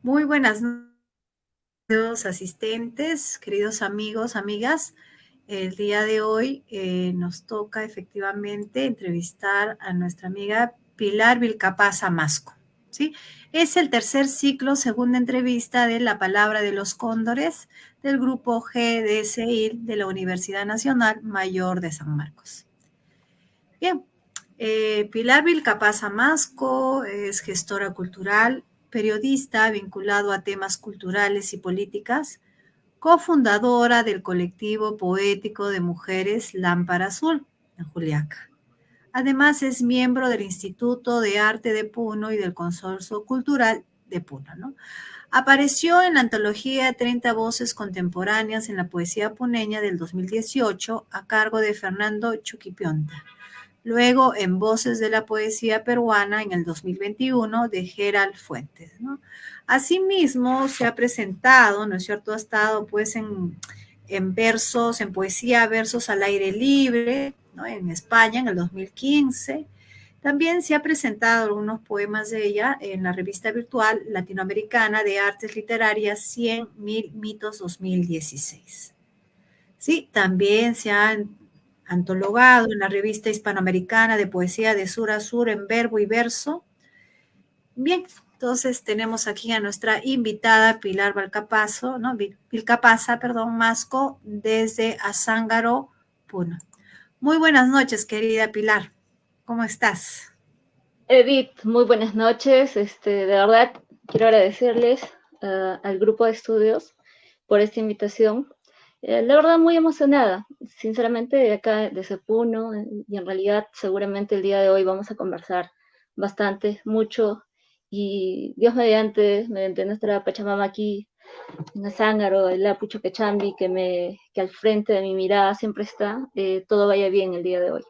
Muy buenas noches, queridos asistentes, queridos amigos, amigas. El día de hoy nos toca efectivamente entrevistar a nuestra amiga Pilar Vilcapaz Amasco, ¿sí? Es el tercer ciclo, segunda entrevista de La Palabra de los Cóndores del grupo GDSI de la Universidad Nacional Mayor de San Marcos. Bien, Pilar Vilcapaz Amasco es gestora cultural, periodista vinculado a temas culturales y políticas, cofundadora del colectivo poético de mujeres Lámpara Azul, en Juliaca. Además es miembro del Instituto de Arte de Puno y del Consorcio Cultural de Puno, ¿no? Apareció en la antología 30 Voces Contemporáneas en la Poesía Puneña del 2018 a cargo de Fernando Chuquipionta. Luego en Voces de la Poesía Peruana en el 2021 de Gerald Fuentes, ¿no? Asimismo se ha presentado, ¿no es cierto?, ha estado pues en versos, en poesía, versos al aire libre, ¿no?, en España en el 2015. También se ha presentado algunos poemas de ella en la revista virtual latinoamericana de artes literarias 100.000 mitos 2016. Sí, también se han antologado en la revista hispanoamericana de poesía de sur a sur en verbo y verso. Bien, entonces tenemos aquí a nuestra invitada Pilar Valcapazo, ¿no? Vilcapaza, perdón, Masco, desde Azángaro, Puno. Muy buenas noches, querida Pilar. ¿Cómo estás? Edith, muy buenas noches. De verdad, quiero agradecerles al grupo de estudios por esta invitación. La verdad, muy emocionada, sinceramente, de acá desde Puno, y en realidad, seguramente el día de hoy vamos a conversar bastante, mucho, y Dios mediante nuestra Pachamama aquí en Azángaro, el Apucho Quechambi, que al frente de mi mirada siempre está, todo vaya bien el día de hoy.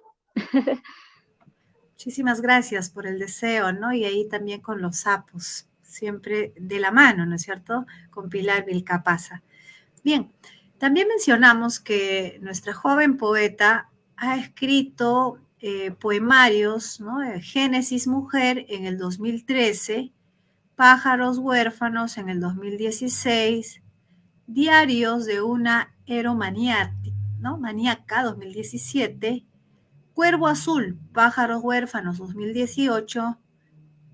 Muchísimas gracias por el deseo, ¿no? Y ahí también con los sapos, siempre de la mano, ¿no es cierto? Con Pilar Vilcapaza. Bien, también mencionamos que nuestra joven poeta ha escrito poemarios, ¿no? Génesis Mujer en el 2013, Pájaros Huérfanos en el 2016, Diarios de una Eromaniaca, ¿no? Maníaca 2017, Cuervo Azul, Pájaros Huérfanos 2018,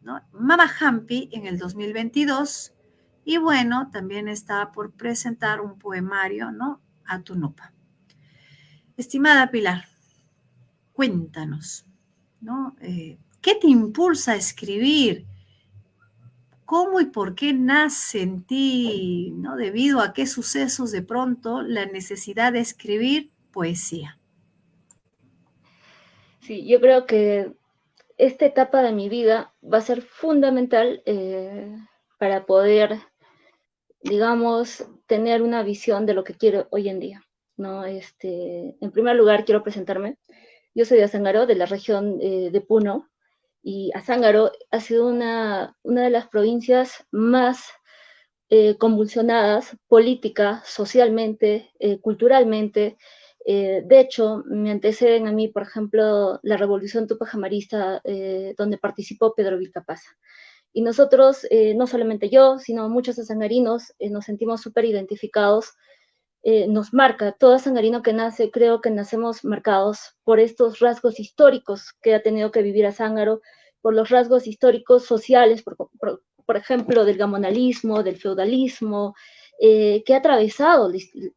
¿no? Mama Hampi en el 2022 y bueno, también está por presentar un poemario, ¿no?, a Tunupa. Estimada Pilar, cuéntanos, ¿no? ¿Qué te impulsa a escribir? ¿Cómo y por qué nace en ti, ¿no? Debido a qué sucesos de pronto la necesidad de escribir poesía. Sí, yo creo que esta etapa de mi vida va a ser fundamental para poder, digamos, tener una visión de lo que quiero hoy en día, ¿no? En primer lugar, quiero presentarme. Yo soy de Azángaro, de la región de Puno, y Azángaro ha sido una de las provincias más convulsionadas política, socialmente, culturalmente. De hecho, me anteceden a mí, por ejemplo, la revolución tupajamarista, donde participó Pedro Vilcapasa. Y nosotros, no solamente yo, sino muchos azangarinos, nos sentimos súper identificados. Nos marca, todo azangarino que nace, creo que nacemos marcados por estos rasgos históricos que ha tenido que vivir Azángaro, por los rasgos históricos sociales, por ejemplo, del gamonalismo, del feudalismo, que ha atravesado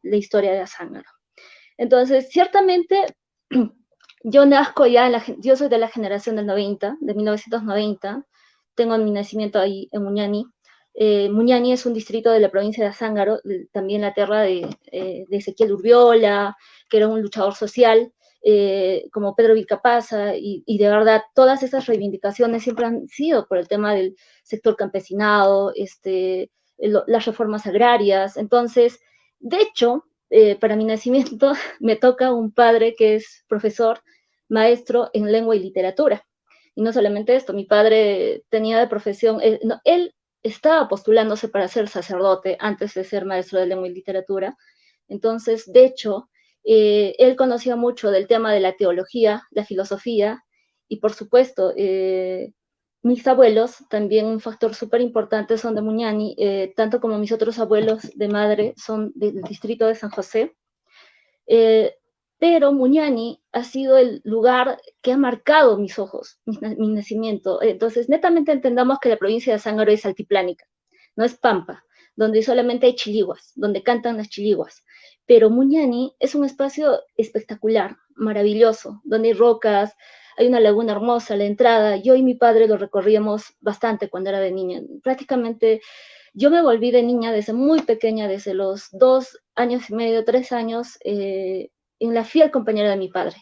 la historia de Azángaro. Entonces, ciertamente, yo nazco ya, yo soy de la generación del 90, de 1990, tengo mi nacimiento ahí en Muñani. Muñani es un distrito de la provincia de Azángaro, también la tierra de Ezequiel Urbiola, que era un luchador social, como Pedro Vilcapasa, y de verdad todas esas reivindicaciones siempre han sido por el tema del sector campesinado, las reformas agrarias. Entonces, de hecho, para mi nacimiento me toca un padre que es profesor, maestro en lengua y literatura. Y no solamente esto, mi padre tenía de profesión, no, él estaba postulándose para ser sacerdote antes de ser maestro de lengua y literatura. Entonces, de hecho, él conocía mucho del tema de la teología, la filosofía, y por supuesto, mis abuelos, también un factor súper importante, son de Muñani, tanto como mis otros abuelos de madre son del distrito de San José. Eh, pero Muñani ha sido el lugar que ha marcado mis ojos, mi nacimiento. Entonces, netamente entendamos que la provincia de Zángaro es altiplánica, no es pampa, donde solamente hay chiliguas, donde cantan las chiliguas. Pero Muñani es un espacio espectacular, maravilloso, donde hay rocas, hay una laguna hermosa, la entrada. Yo y mi padre lo recorríamos bastante cuando era de niña. Prácticamente yo me volví de niña desde muy pequeña, desde los 2 años y medio, 3 años, en la fiel compañera de mi padre.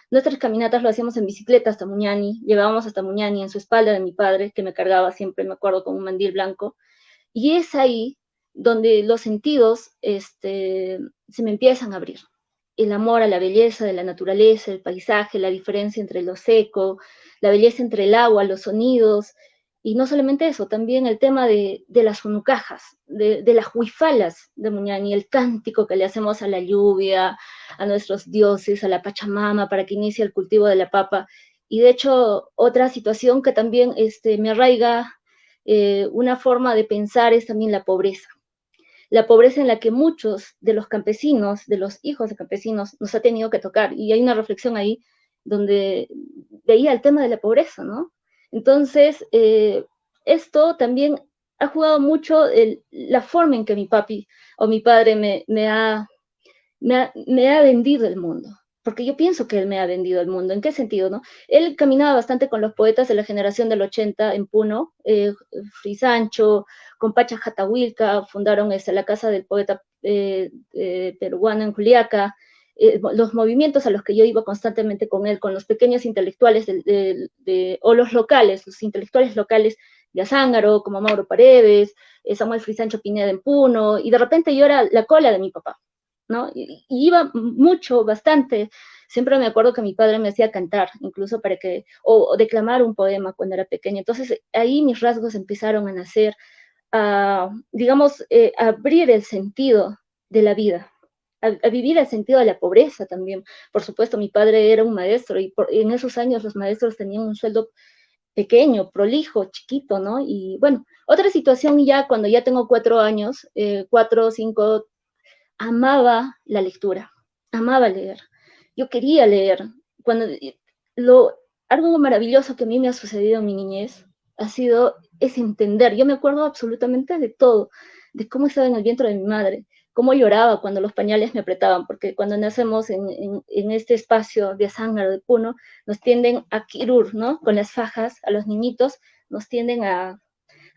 Nuestras caminatas lo hacíamos en bicicleta hasta Muñani, llegábamos hasta Muñani en su espalda de mi padre, que me cargaba siempre, me acuerdo, con un mandil blanco. Y es ahí donde los sentidos se me empiezan a abrir. El amor a la belleza de la naturaleza, el paisaje, la diferencia entre lo seco, la belleza entre el agua, los sonidos, y no solamente eso, también el tema de las hunucajas, de las huifalas de Muñani, el cántico que le hacemos a la lluvia, a nuestros dioses, a la Pachamama, para que inicie el cultivo de la papa. Y de hecho, otra situación que también me arraiga una forma de pensar es también la pobreza en la que muchos de los campesinos, de los hijos de campesinos, nos ha tenido que tocar. Y hay una reflexión ahí donde veía el tema de la pobreza, ¿no? Entonces, esto también ha jugado mucho la forma en que mi papi o mi padre me ha vendido el mundo. Porque yo pienso que él me ha vendido el mundo. ¿En qué sentido, no? Él caminaba bastante con los poetas de la generación del 80 en Puno, Frisancho, con Pacha Jatahuilca, fundaron la casa del poeta peruano en Juliaca, los movimientos a los que yo iba constantemente con él, con los pequeños intelectuales o los locales, los intelectuales locales de Azángaro, como Mauro Paredes, Samuel Frisancho Pineda en Puno, y de repente yo era la cola de mi papá, ¿no? Y iba mucho, bastante. Siempre me acuerdo que mi padre me hacía cantar, incluso o declamar un poema cuando era pequeña. Entonces ahí mis rasgos empezaron a nacer, digamos, abrir el sentido de la vida, a vivir el sentido de la pobreza también. Por supuesto, mi padre era un maestro y en esos años los maestros tenían un sueldo pequeño, prolijo, chiquito, ¿no? Y bueno, otra situación ya cuando ya tengo 4 años, 4 o 5, amaba la lectura, amaba leer. Yo quería leer. Cuando, lo, Algo maravilloso que a mí me ha sucedido en mi niñez ha sido es entender. Yo me acuerdo absolutamente de todo, de cómo estaba en el vientre de mi madre, cómo lloraba cuando los pañales me apretaban, porque cuando nacemos en este espacio de Azángaro, de Puno, nos tienden a quirur, ¿no? Con las fajas a los niñitos, nos tienden a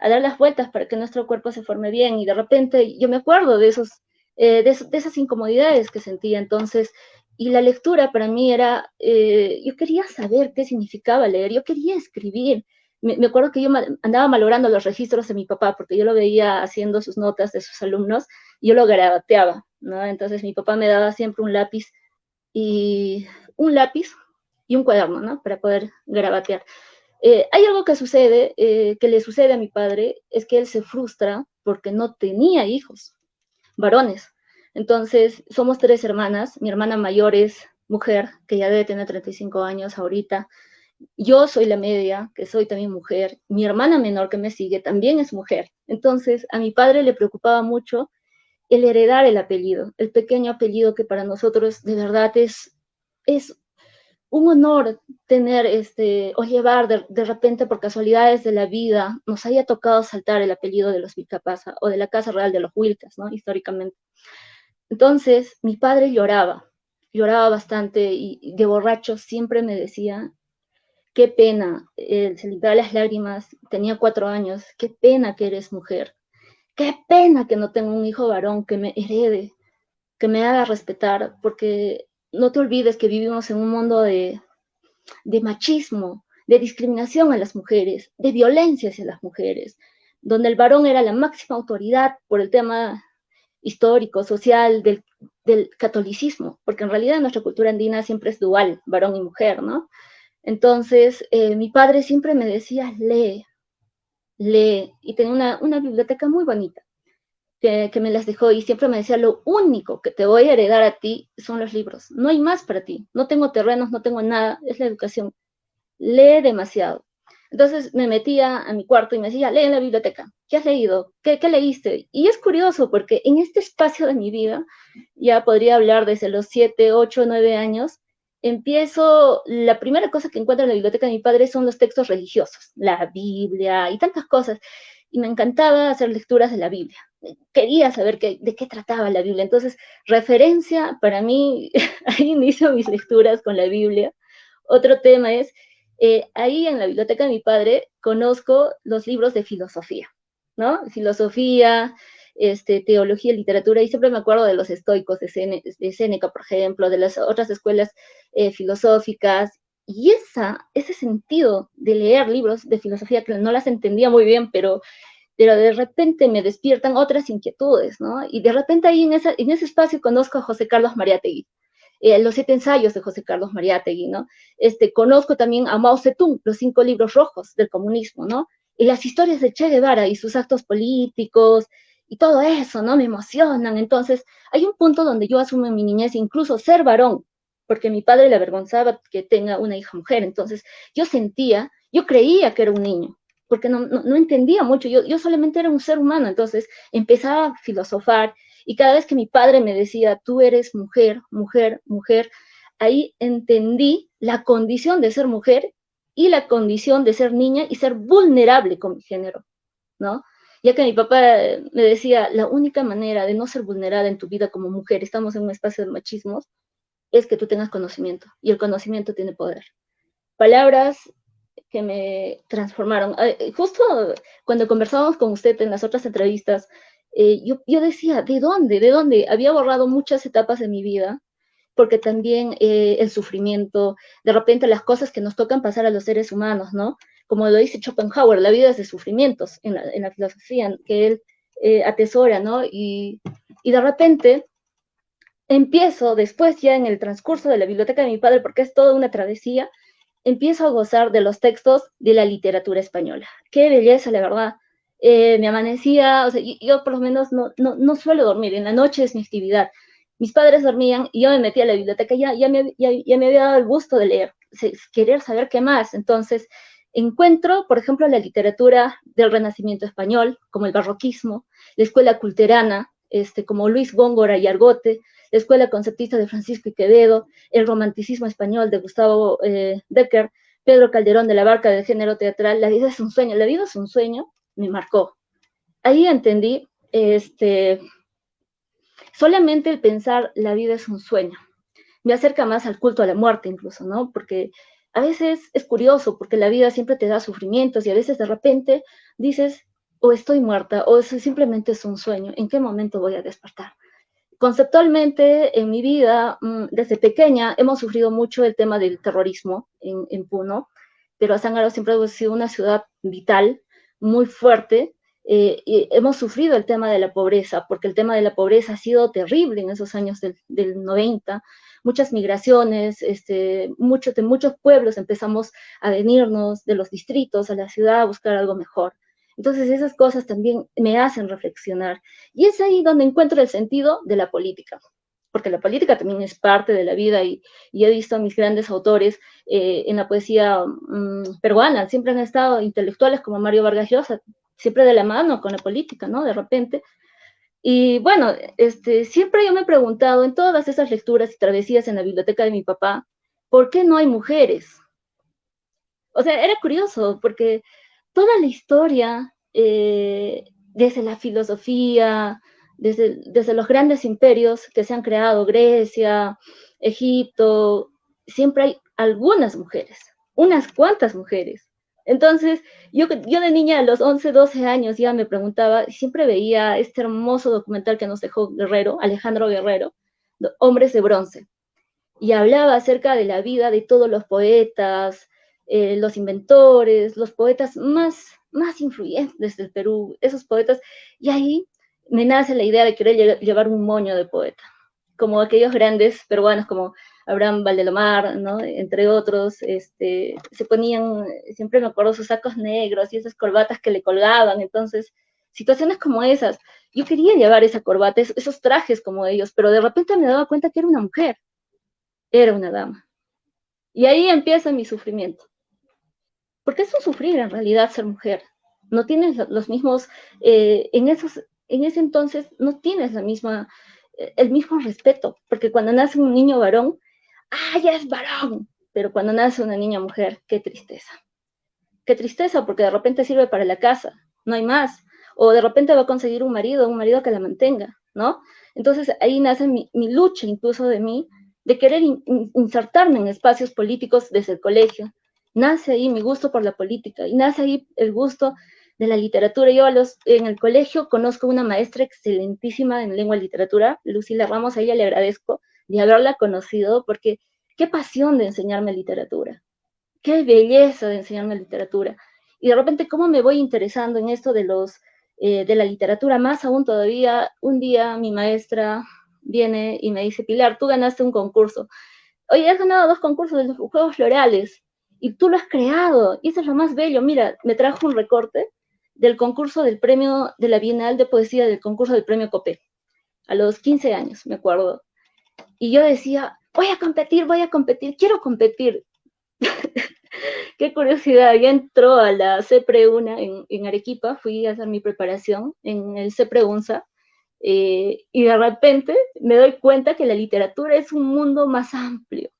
dar las vueltas para que nuestro cuerpo se forme bien. Y de repente yo me acuerdo de esas incomodidades que sentía entonces. Y la lectura para mí era, yo quería saber qué significaba leer, yo quería escribir. Me acuerdo que yo andaba malogrando los registros de mi papá, porque yo lo veía haciendo sus notas de sus alumnos, y yo lo garabateaba, ¿no? Entonces mi papá me daba siempre y un lápiz y un cuaderno, ¿no? Para poder garabatear. Hay algo que sucede, que le sucede a mi padre, es que él se frustra porque no tenía hijos, varones. Entonces, somos 3 hermanas, mi hermana mayor es mujer, que ya debe tener 35 años ahorita, yo soy la media, que soy también mujer, mi hermana menor que me sigue también es mujer. Entonces, a mi padre le preocupaba mucho el heredar el apellido, el pequeño apellido que para nosotros de verdad es un honor tener o llevar de repente por casualidades de la vida, nos haya tocado saltar el apellido de los Vilcapasa o de la Casa Real de los Huilcas, ¿no? Históricamente. Entonces, mi padre lloraba bastante y de borracho siempre me decía, qué pena, se limpiaba las lágrimas, tenía 4 años, qué pena que eres mujer, qué pena que no tengo un hijo varón que me herede, que me haga respetar, porque no te olvides que vivimos en un mundo de machismo, de discriminación a las mujeres, de violencia hacia las mujeres, donde el varón era la máxima autoridad por el tema histórico, social, del catolicismo, porque en realidad nuestra cultura andina siempre es dual, varón y mujer, ¿no? Entonces, mi padre siempre me decía, lee, lee, y tenía una biblioteca muy bonita, que me las dejó, y siempre me decía, lo único que te voy a heredar a ti son los libros, no hay más para ti, no tengo terrenos, no tengo nada, es la educación, lee demasiado. Entonces me metía a mi cuarto y me decía, lee en la biblioteca, ¿qué has leído? ¿Qué leíste? Y es curioso porque en este espacio de mi vida, ya podría hablar desde los 7, 8, 9 años, la primera cosa que encuentro en la biblioteca de mi padre son los textos religiosos, la Biblia y tantas cosas. Y me encantaba hacer lecturas de la Biblia. Quería saber de qué trataba la Biblia. Entonces, referencia para mí, ahí inicio mis lecturas con la Biblia. Otro tema es, ahí en la biblioteca de mi padre conozco los libros de filosofía, ¿no? Filosofía, teología, literatura, y siempre me acuerdo de los estoicos, de Séneca, por ejemplo, de las otras escuelas filosóficas, y ese sentido de leer libros de filosofía que no las entendía muy bien, pero de repente me despiertan otras inquietudes, ¿no? Y de repente ahí en ese espacio conozco a José Carlos Mariátegui, los 7 ensayos de José Carlos Mariátegui, ¿no? Conozco también a Mao Zedong, los 5 libros rojos del comunismo, ¿no? Y las historias de Che Guevara y sus actos políticos y todo eso, ¿no? Me emocionan. Entonces, hay un punto donde yo asumo en mi niñez incluso ser varón, porque mi padre le avergonzaba que tenga una hija mujer. Entonces, yo creía que era un niño, porque no entendía mucho. Yo solamente era un ser humano. Entonces, empezaba a filosofar y cada vez que mi padre me decía, tú eres mujer, mujer, mujer, ahí entendí la condición de ser mujer y la condición de ser niña y ser vulnerable con mi género, ¿no? Ya que mi papá me decía, la única manera de no ser vulnerada en tu vida como mujer, estamos en un espacio de machismos, es que tú tengas conocimiento y el conocimiento tiene poder. Palabras que me transformaron. Justo cuando conversábamos con usted en las otras entrevistas, yo decía, ¿de dónde? ¿De dónde? Había borrado muchas etapas de mi vida, porque también el sufrimiento, de repente las cosas que nos tocan pasar a los seres humanos, ¿no? Como lo dice Schopenhauer, la vida es de sufrimientos en la filosofía que él atesora, ¿no? Y de repente empiezo, después ya en el transcurso de la biblioteca de mi padre, porque es toda una travesía, empiezo a gozar de los textos de la literatura española. Qué belleza, la verdad. Me amanecía, o sea, yo por lo menos no suelo dormir, en la noche es mi actividad. Mis padres dormían y yo me metía a la biblioteca, ya me había dado el gusto de leer, querer saber qué más. Entonces, encuentro, por ejemplo, la literatura del Renacimiento español, como el barroquismo, la escuela culterana, como Luis Góngora y Argote, la escuela conceptista de Francisco y Quevedo, el romanticismo español de Gustavo Becker, Pedro Calderón de la Barca del género teatral, La vida es un sueño, La vida es un sueño, me marcó. Ahí entendí, solamente el pensar la vida es un sueño, me acerca más al culto a la muerte incluso, ¿no? Porque a veces es curioso, porque la vida siempre te da sufrimientos y a veces de repente dices, o estoy muerta, o eso simplemente es un sueño, ¿en qué momento voy a despertar? Conceptualmente, en mi vida, desde pequeña, hemos sufrido mucho el tema del terrorismo en Puno, pero Azángaro siempre ha sido una ciudad vital, muy fuerte, y hemos sufrido el tema de la pobreza, porque el tema de la pobreza ha sido terrible en esos años del 90, muchas migraciones, de muchos pueblos empezamos a venirnos de los distritos a la ciudad a buscar algo mejor. Entonces esas cosas también me hacen reflexionar. Y es ahí donde encuentro el sentido de la política, porque la política también es parte de la vida y he visto a mis grandes autores en la poesía peruana, siempre han estado intelectuales como Mario Vargas Llosa, siempre de la mano con la política, ¿no? De repente. Y bueno, siempre yo me he preguntado en todas esas lecturas y travesías en la biblioteca de mi papá, ¿por qué no hay mujeres? O sea, era curioso, porque toda la historia, desde la filosofía, desde los grandes imperios que se han creado, Grecia, Egipto, siempre hay algunas mujeres, unas cuantas mujeres. Entonces, yo de niña a los 11, 12 años ya me preguntaba, siempre veía este hermoso documental que nos dejó Guerrero, Alejandro Guerrero, Hombres de Bronce, y hablaba acerca de la vida de todos los poetas, los inventores, los poetas más influyentes del Perú, esos poetas, y ahí me nace la idea de querer llevar un moño de poeta, como aquellos grandes peruanos como Abraham Valdelomar, ¿no? Entre otros, se ponían, siempre me acuerdo, sus sacos negros y esas corbatas que le colgaban, entonces, situaciones como esas, yo quería llevar esa corbata, esos trajes como ellos, pero de repente me daba cuenta que era una mujer, era una dama. Y ahí empieza mi sufrimiento. porque es un sufrir en realidad ser mujer. No tienes los mismos, en ese entonces no tienes la misma, el mismo respeto, porque cuando nace un niño varón, ¡ah, ya es varón! Pero cuando nace una niña mujer, qué tristeza, porque de repente sirve para la casa, no hay más, o de repente va a conseguir un marido que la mantenga, ¿no? Entonces ahí nace mi lucha incluso de mí, de querer insertarme en espacios políticos desde el colegio. Nace ahí mi gusto por la política y nace ahí el gusto de la literatura. Yo en el colegio conozco una maestra excelentísima en lengua y literatura, Lucila Ramos, a ella le agradezco de haberla conocido porque qué pasión de enseñarme literatura, qué belleza de enseñarme literatura. Y de repente, ¿cómo me voy interesando en esto de la literatura? Más aún todavía, un día mi maestra viene y me dice, Pilar, tú ganaste un concurso. Oye, has ganado 2 concursos de los Juegos Florales y tú lo has creado. Y eso es lo más bello. Mira, me trajo un recorte del concurso del premio de la Bienal de Poesía, del concurso del premio Copé, a los 15 años, me acuerdo. Y yo decía, voy a competir, quiero competir. Qué curiosidad, ya entró a la CEPRE-UNA en Arequipa, fui a hacer mi preparación en el CEPRE-UNSA, y de repente me doy cuenta que la literatura es un mundo más amplio,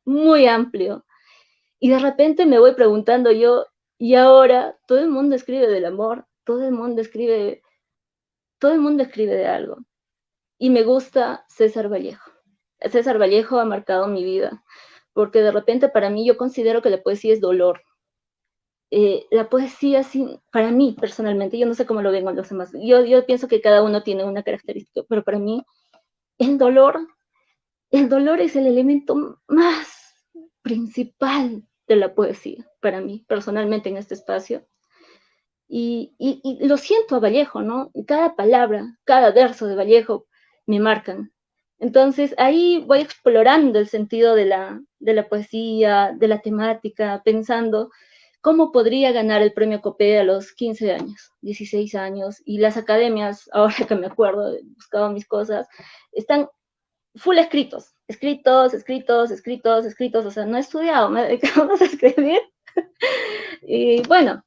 muy amplio. Y de repente me voy preguntando yo, y ahora todo el mundo escribe del amor, todo el mundo escribe de algo. Y me gusta César Vallejo. César Vallejo ha marcado mi vida, porque de repente para mí yo considero que la poesía es dolor. La poesía, sí, para mí personalmente, yo no sé cómo lo ven los demás, yo pienso que cada uno tiene una característica, pero para mí el dolor, el dolor es el elemento más principal de la poesía, para mí personalmente en este espacio. Y lo siento a Vallejo, ¿no? Cada palabra, cada verso de Vallejo me marcan. Entonces ahí voy explorando el sentido de la poesía, de la temática, pensando cómo podría ganar el premio Copé a los 15 años, 16 años, y las academias, ahora que me acuerdo, buscaba mis cosas, están full escritos, escritos, escritos, escritos, escritos, o sea, no he estudiado, me dedicamos a escribir. Y bueno,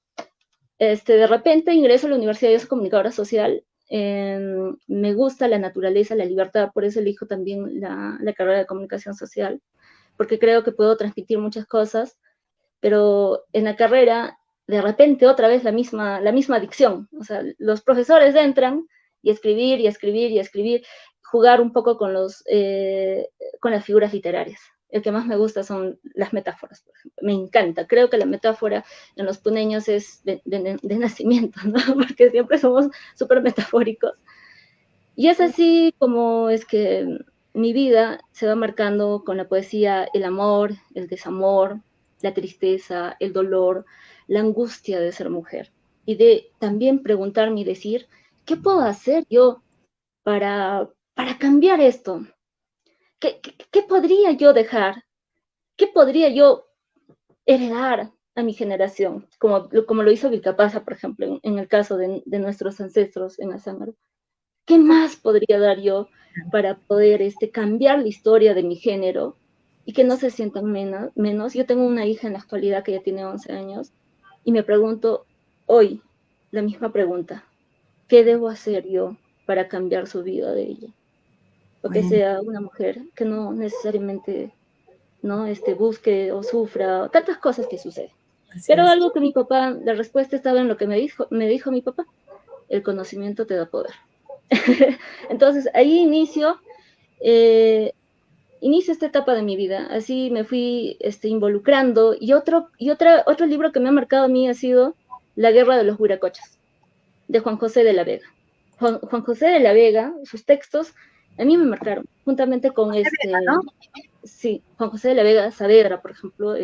de repente ingreso a la Universidad, yo soy comunicadora social, me gusta la naturaleza, la libertad, por eso elijo también la carrera de comunicación social, porque creo que puedo transmitir muchas cosas, pero en la carrera, de repente otra vez la misma adicción, o sea, los profesores entran y escribir y escribir y escribir, jugar un poco con las figuras literarias. El que más me gusta son las metáforas, por ejemplo. Me encanta. Creo que la metáfora en los puneños es de nacimiento, ¿no? Porque siempre somos súper metafóricos. Y es así como es que mi vida se va marcando con la poesía, el amor, el desamor, la tristeza, el dolor, la angustia de ser mujer. Y de también preguntarme y decir, ¿qué puedo hacer yo para cambiar esto? ¿Qué podría yo dejar? ¿Qué podría yo heredar a mi generación? Como lo hizo Vilcapasa, por ejemplo, en el caso de nuestros ancestros en Azángaro. ¿Qué más podría dar yo para poder cambiar la historia de mi género y que no se sientan menos? Yo tengo una hija en la actualidad que ya tiene 11 años y me pregunto hoy la misma pregunta. ¿Qué debo hacer yo para cambiar su vida de ella? O que Bueno, sea una mujer que no necesariamente ¿no? Busque o sufra, tantas cosas que suceden. así Pero es. algo que mi papá, la respuesta estaba en lo que me dijo mi papá, el conocimiento te da poder. Entonces ahí eh, inicio esta etapa de mi vida, así me fui involucrando y otro libro que me ha marcado a mí ha sido La guerra de los huiracochas, de Juan José de la Vega. Juan José de la Vega, sus textos a mí me marcaron, juntamente con ¿No? sí, Juan José de la Vega Saavedra, por ejemplo,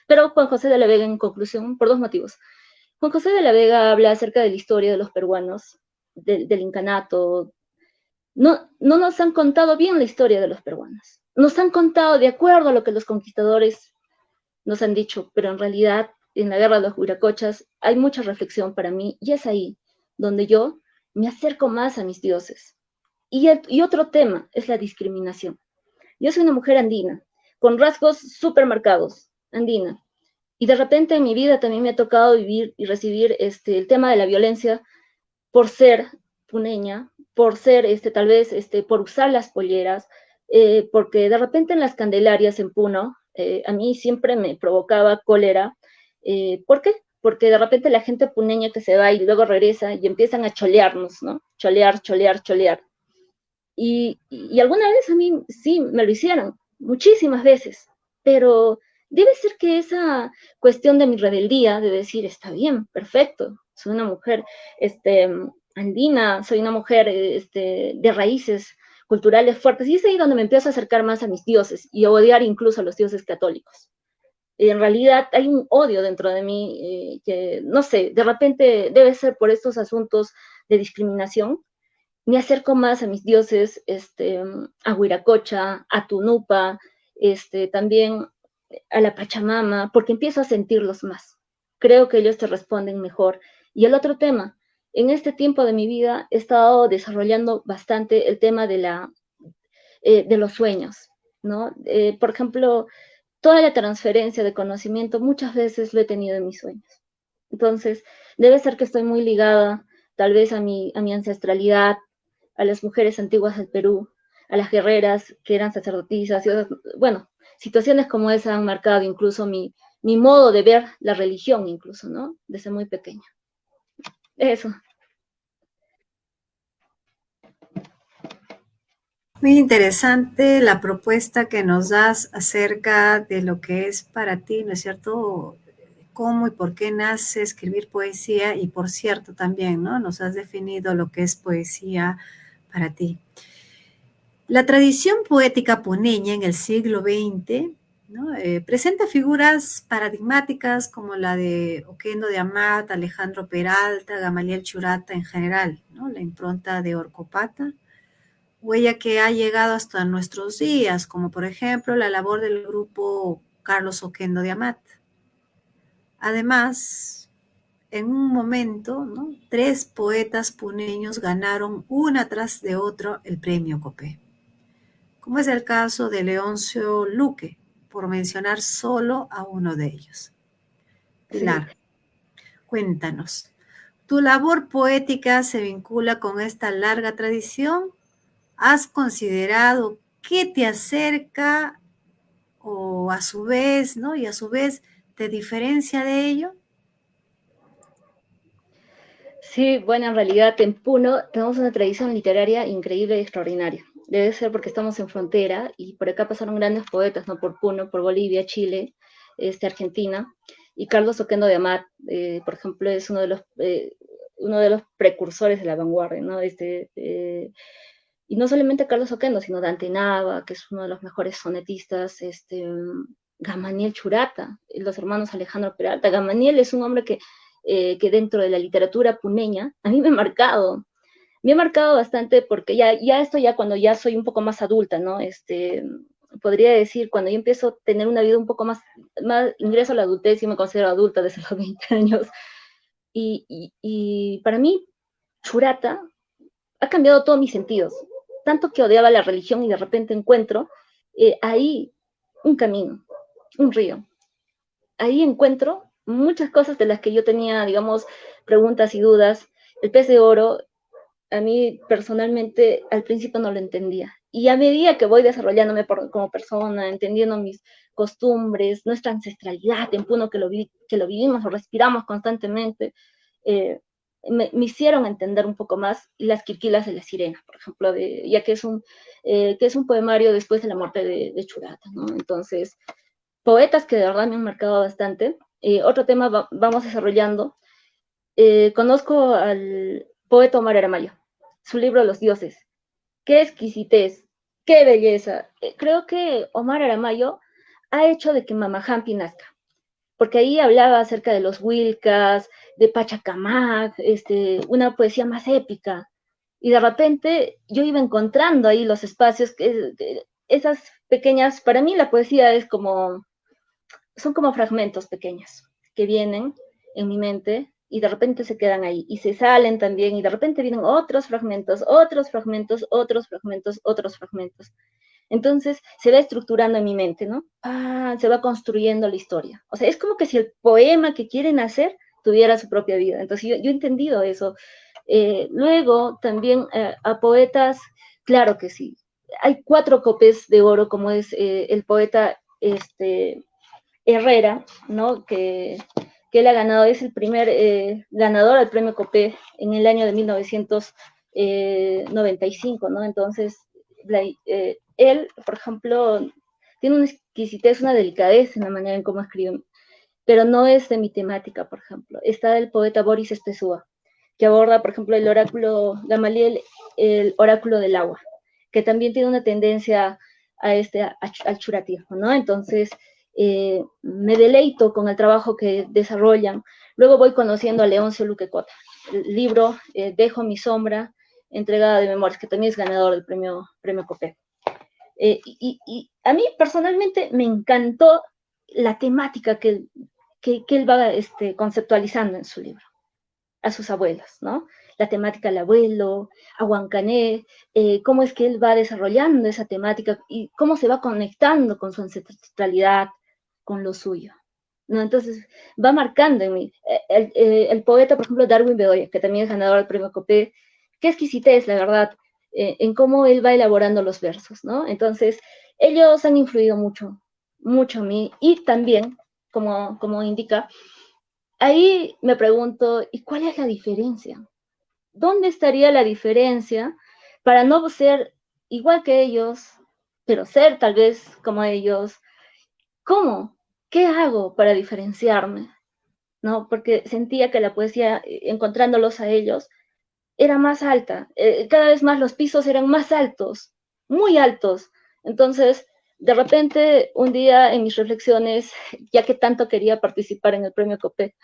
pero Juan José de la Vega en conclusión, por 2 motivos. Juan José de la Vega habla acerca de la historia de los peruanos, del incanato. No nos han contado bien la historia de los peruanos. Nos han contado de acuerdo a lo que los conquistadores nos han dicho, pero en realidad en la guerra de los huiracochas hay mucha reflexión para mí y es ahí donde yo me acerco más a mis dioses. Y otro tema es la discriminación. Yo soy una mujer andina, con rasgos súper marcados, andina. Y de repente en mi vida también me ha tocado vivir y recibir el tema de la violencia por ser puneña, por ser, tal vez, por usar las polleras, porque de repente en las Candelarias en Puno, a mí siempre me provocaba cólera. ¿Por qué? Porque de repente la gente puneña que se va y luego regresa y empiezan a cholearnos, ¿no? Cholear, cholear, cholear. Y alguna vez a mí sí me lo hicieron, muchísimas veces, pero debe ser que esa cuestión de mi rebeldía, de decir, está bien, perfecto, soy una mujer andina, soy una mujer de raíces culturales fuertes, y es ahí donde me empiezo a acercar más a mis dioses y a odiar incluso a los dioses católicos. En realidad hay un odio dentro de mí que, no sé, de repente debe ser por estos asuntos de discriminación. Me acerco más a mis dioses, a Huiracocha, a Tunupa, también a la Pachamama, porque empiezo a sentirlos más. Creo que ellos te responden mejor. Y el otro tema, en este tiempo de mi vida he estado desarrollando bastante el tema de los sueños, ¿no? Por ejemplo, toda la transferencia de conocimiento muchas veces lo he tenido en mis sueños. Entonces, debe ser que estoy muy ligada tal vez a mi ancestralidad, a las mujeres antiguas del Perú, a las guerreras que eran sacerdotisas, y otras, bueno, situaciones como esa han marcado incluso mi modo de ver la religión, incluso, ¿no? Desde muy pequeña. Eso. Muy interesante la propuesta que nos das acerca de lo que es para ti, ¿no es cierto? Cómo y por qué nace escribir poesía y por cierto también, ¿no? Nos has definido lo que es poesía para ti. La tradición poética puneña en el siglo XX, ¿no? Presenta figuras paradigmáticas como la de Oquendo de Amat, Alejandro Peralta, Gamaliel Churata en general, ¿no? La impronta de Orcopata, huella que ha llegado hasta nuestros días, como por ejemplo la labor del grupo Carlos Oquendo de Amat. Además, en un momento, ¿no? 3 poetas puneños ganaron una tras de otro el premio Copé, como es el caso de Leoncio Luque, por mencionar solo a uno de ellos. Sí. Pilar, cuéntanos, ¿tu labor poética se vincula con esta larga tradición? ¿Has considerado qué te acerca o a su vez, ¿no? Y a su vez te diferencia de ello? Sí, bueno, en realidad en Puno tenemos una tradición literaria increíble y extraordinaria. Debe ser porque estamos en frontera y por acá pasaron grandes poetas, ¿no? Por Puno, por Bolivia, Chile, Argentina. Y Carlos Oquendo de Amat, por ejemplo, es uno de los precursores de la vanguardia, ¿no? Y no solamente Carlos Oquendo, sino Dante Nava, que es uno de los mejores sonetistas, Gamaniel Churata, los hermanos Alejandro Peralta. Gamaniel es un hombre que dentro de la literatura puneña a mí me ha marcado bastante porque ya esto ya cuando ya soy un poco más adulta, ¿no? Podría decir, cuando yo empiezo a tener una vida un poco más ingreso a la adultez y me considero adulta desde los 20 años. Y para mí, Churata ha cambiado todos mis sentidos. Tanto que odiaba la religión y de repente encuentro ahí un camino, un río. Ahí encuentro muchas cosas de las que yo tenía, digamos, preguntas y dudas. El pez de oro, a mí personalmente al principio no lo entendía. Y a medida que voy desarrollándome como persona, entendiendo mis costumbres, nuestra ancestralidad en Puno, que lo vivimos, lo respiramos constantemente, eh, me hicieron entender un poco más las Quirquilas de la Sirena, por ejemplo, ya que es un poemario después de la muerte de Churata, ¿no? Entonces, poetas que de verdad me han marcado bastante. Otro tema vamos desarrollando. Conozco al poeta Omar Aramayo, su libro Los Dioses. Qué exquisitez, qué belleza. Creo que Omar Aramayo ha hecho de que Mama Hampi nazca, porque ahí hablaba acerca de los Wilcas, de Pachacamac, una poesía más épica. Y de repente yo iba encontrando ahí los espacios, esas pequeñas, para mí la poesía son como fragmentos pequeños que vienen en mi mente y de repente se quedan ahí y se salen también y de repente vienen otros fragmentos, otros fragmentos, otros fragmentos, otros fragmentos. Entonces se va estructurando en mi mente, ¿no? Se va construyendo la historia. O sea, es como que si el poema que quieren hacer tuviera su propia vida. Entonces yo he entendido eso. Luego también a poetas, claro que sí. Hay 4 copes de oro, como es el poeta Herrera, ¿no? Que él ha ganado, es el primer ganador del premio Copé en el año de 1995, ¿no? Entonces, él, por ejemplo, tiene una exquisitez, una delicadez en la manera en cómo escribe, pero no es de mi temática, por ejemplo. Está el poeta Boris Espesúa, que aborda, por ejemplo, el oráculo Gamaliel, el oráculo del agua, que también tiene una tendencia al churatismo, ¿no? Entonces, me deleito con el trabajo que desarrollan. Luego voy conociendo a Leoncio Luquecota. El libro Dejo mi sombra, entregada de memorias, que también es ganador del premio Copé. Y a mí personalmente me encantó la temática que él va conceptualizando en su libro, a sus abuelos, ¿no? La temática del abuelo, a Huancané, cómo es que él va desarrollando esa temática y cómo se va conectando con su ancestralidad, con lo suyo, ¿no? Entonces va marcando en mí. El poeta, por ejemplo, Darwin Bedoya, que también es ganador del premio Copé, qué exquisitez, la verdad, en cómo él va elaborando los versos, ¿no? Entonces, ellos han influido mucho, mucho en mí y también, como indica, ahí me pregunto, ¿y cuál es la diferencia? ¿Dónde estaría la diferencia para no ser igual que ellos, pero ser tal vez como ellos? ¿Cómo? ¿Qué hago para diferenciarme? ¿No? Porque sentía que la poesía, encontrándolos a ellos, era más alta. Cada vez más los pisos eran más altos, muy altos. Entonces, de repente, un día en mis reflexiones, ya que tanto quería participar en el premio Copé,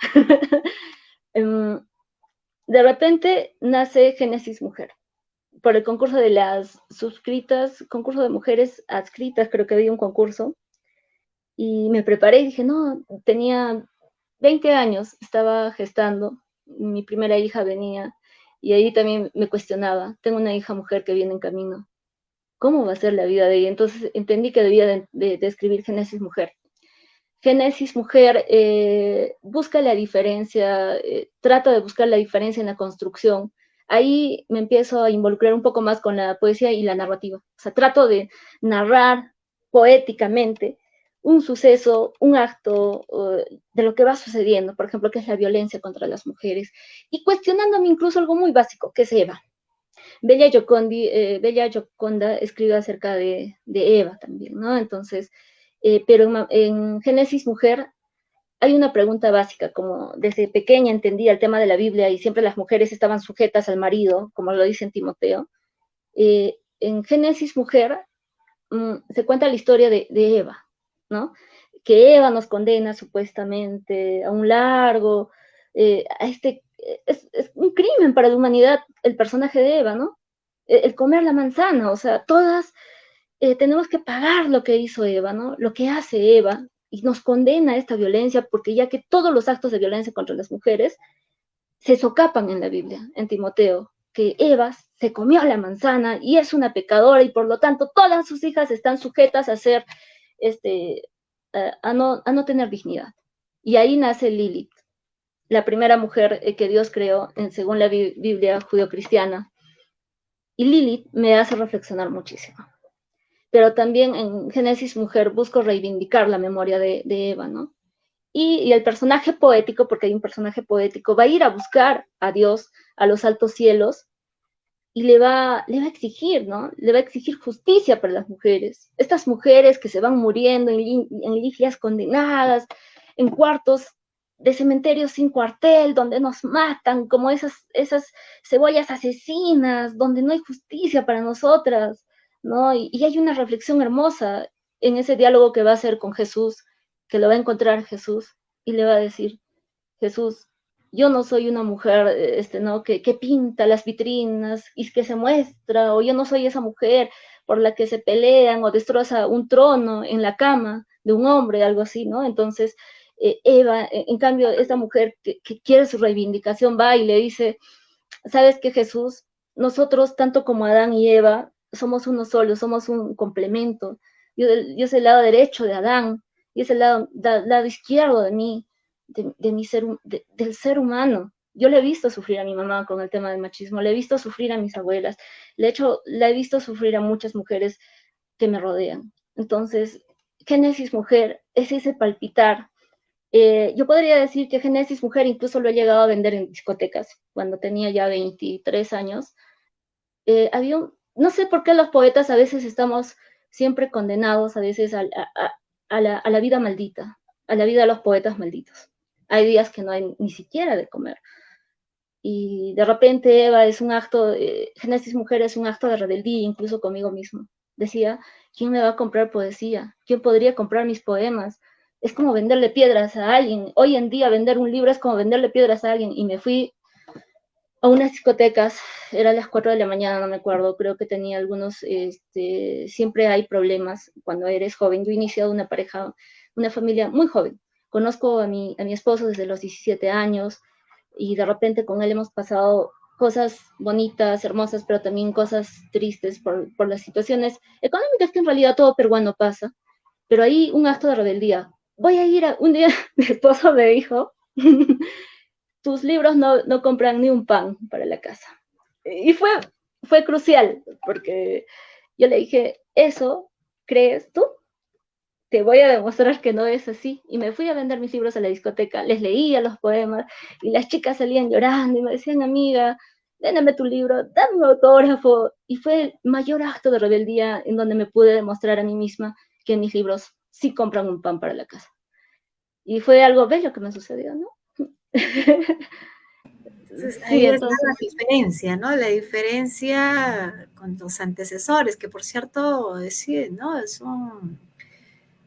de repente nace Génesis Mujer, por el concurso de las suscritas, concurso de mujeres adscritas, creo que había un concurso, y me preparé y dije, no, tenía 20 años, estaba gestando, mi primera hija venía, y ahí también me cuestionaba, tengo una hija mujer que viene en camino, ¿cómo va a ser la vida de ella? Entonces entendí que debía de escribir Génesis Mujer. Génesis Mujer busca la diferencia, trata de buscar la diferencia en la construcción. Ahí me empiezo a involucrar un poco más con la poesía y la narrativa. O sea, trato de narrar poéticamente un suceso, un acto de lo que va sucediendo, por ejemplo, que es la violencia contra las mujeres, y cuestionándome incluso algo muy básico, que es Eva. Bella Gioconda escribe acerca de Eva también, ¿no? Entonces, pero en Génesis Mujer hay una pregunta básica, como desde pequeña entendía el tema de la Biblia y siempre las mujeres estaban sujetas al marido, como lo dice en Timoteo. En Génesis Mujer se cuenta la historia de Eva, ¿no? Que Eva nos condena supuestamente a un largo, a es un crimen para la humanidad el personaje de Eva, ¿no? El comer la manzana, o sea, todas tenemos que pagar lo que hizo Eva, ¿no? Lo que hace Eva y nos condena a esta violencia porque ya que todos los actos de violencia contra las mujeres se socapan en la Biblia, en Timoteo, que Eva se comió la manzana y es una pecadora y por lo tanto todas sus hijas están sujetas a ser, a no tener dignidad. Y ahí nace Lilith, la primera mujer que Dios creó según la Biblia judeocristiana. Y Lilith me hace reflexionar muchísimo. Pero también en Génesis Mujer busco reivindicar la memoria de Eva, ¿no? Y el personaje poético, porque hay un personaje poético, va a ir a buscar a Dios a los altos cielos y le va a exigir, ¿no? Le va a exigir justicia para las mujeres. Estas mujeres que se van muriendo en ligias condenadas, en cuartos de cementerios sin cuartel, donde nos matan, como esas cebollas asesinas, donde no hay justicia para nosotras, ¿no? Y hay una reflexión hermosa en ese diálogo que va a hacer con Jesús, que lo va a encontrar Jesús y le va a decir, Jesús, yo no soy una mujer, ¿no? Que pinta las vitrinas y que se muestra, o yo no soy esa mujer por la que se pelean o destroza un trono en la cama de un hombre, algo así, ¿no? Entonces, Eva, en cambio, esta mujer que quiere su reivindicación va y le dice, ¿sabes qué, Jesús? Nosotros, tanto como Adán y Eva, somos uno solo, somos un complemento. Yo soy el lado derecho de Adán, y es el lado izquierdo de mí, de mi ser, del ser humano. Yo le he visto sufrir a mi mamá con el tema del machismo, le he visto sufrir a mis abuelas, le he visto sufrir a muchas mujeres que me rodean. Entonces, Génesis Mujer es ese palpitar. Yo podría decir que Génesis Mujer incluso lo he llegado a vender en discotecas cuando tenía ya 23 años. No sé por qué los poetas a veces estamos siempre condenados a veces a la vida maldita, a la vida de los poetas malditos. Hay días que no hay ni siquiera de comer. Y de repente Eva es un acto, Génesis Mujer es un acto de rebeldía, incluso conmigo mismo. Decía, ¿quién me va a comprar poesía? ¿Quién podría comprar mis poemas? Es como venderle piedras a alguien. Hoy en día vender un libro es como venderle piedras a alguien. Y me fui a unas discotecas, era las 4 de la mañana, no me acuerdo, creo que tenía algunos, siempre hay problemas cuando eres joven. Yo he iniciado una pareja, una familia muy joven. Conozco a mi esposo desde los 17 años y de repente con él hemos pasado cosas bonitas, hermosas, pero también cosas tristes por las situaciones económicas que en realidad todo peruano pasa. Pero ahí un acto de rebeldía. Voy a ir a, un día mi esposo me dijo, tus libros no compran ni un pan para la casa. Y fue crucial, porque yo le dije, ¿eso crees tú? Te voy a demostrar que no es así. Y me fui a vender mis libros a la discoteca, les leía los poemas, y las chicas salían llorando y me decían, amiga, déjame tu libro, dame un autógrafo. Y fue el mayor acto de rebeldía en donde me pude demostrar a mí misma que mis libros sí compran un pan para la casa. Y fue algo bello que me sucedió, ¿no? Entonces, Sí, ahí está entonces, la diferencia, ¿no? La diferencia con los antecesores, que por cierto, decir, ¿no?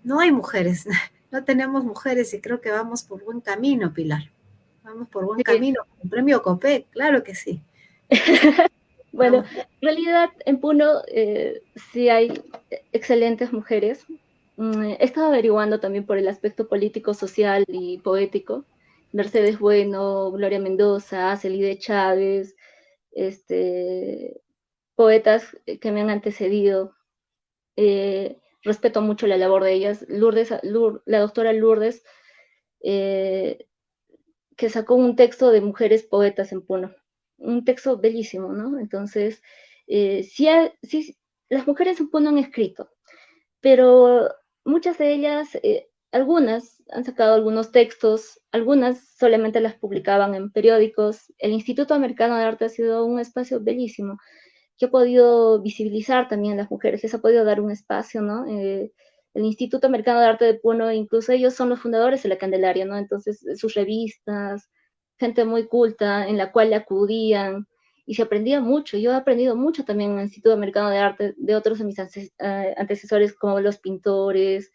No hay mujeres, no tenemos mujeres y creo que vamos por buen camino, Pilar. Vamos por buen sí. camino. Un premio COPEC, claro que sí. Bueno, Vamos. en realidad en Puno sí hay excelentes mujeres. He estado averiguando también por el aspecto político, social y poético. Mercedes Bueno, Gloria Mendoza, Celide Chávez, este, poetas que me han antecedido. Respeto mucho la labor de ellas. La doctora Lourdes, eh, que sacó un texto de mujeres poetas en Puno, un texto bellísimo, ¿no? Entonces, sí, las mujeres en Puno han escrito, pero muchas de ellas, algunas han sacado algunos textos, algunas solamente las publicaban en periódicos. El Instituto Americano de Arte ha sido un espacio bellísimo que ha podido visibilizar también a las mujeres, les ha podido dar un espacio, ¿no? El Instituto Americano de Arte de Puno, incluso ellos son los fundadores de la Candelaria, ¿no? Entonces, sus revistas, gente muy culta en la cual acudían y se aprendía mucho. Yo he aprendido mucho también en el Instituto Americano de Arte de otros de mis antecesores, como los pintores,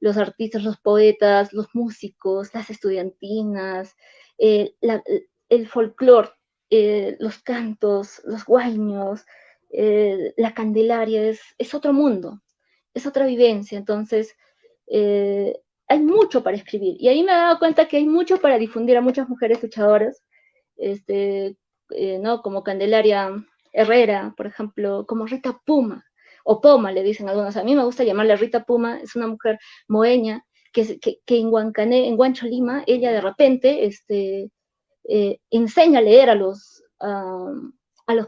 los artistas, los poetas, los músicos, las estudiantinas, eh, la, el folclore, los cantos, los guaiños, la Candelaria, es otro mundo, es otra vivencia. Entonces, hay mucho para escribir. Y ahí me he dado cuenta que hay mucho para difundir a muchas mujeres luchadoras, este, ¿no? Como Candelaria Herrera, por ejemplo, como Rita Puma, o Poma, le dicen algunos. A mí me gusta llamarle Rita Puma, es una mujer moeña que en Huancané, en Huancho Lima, ella de repente enseña a leer a los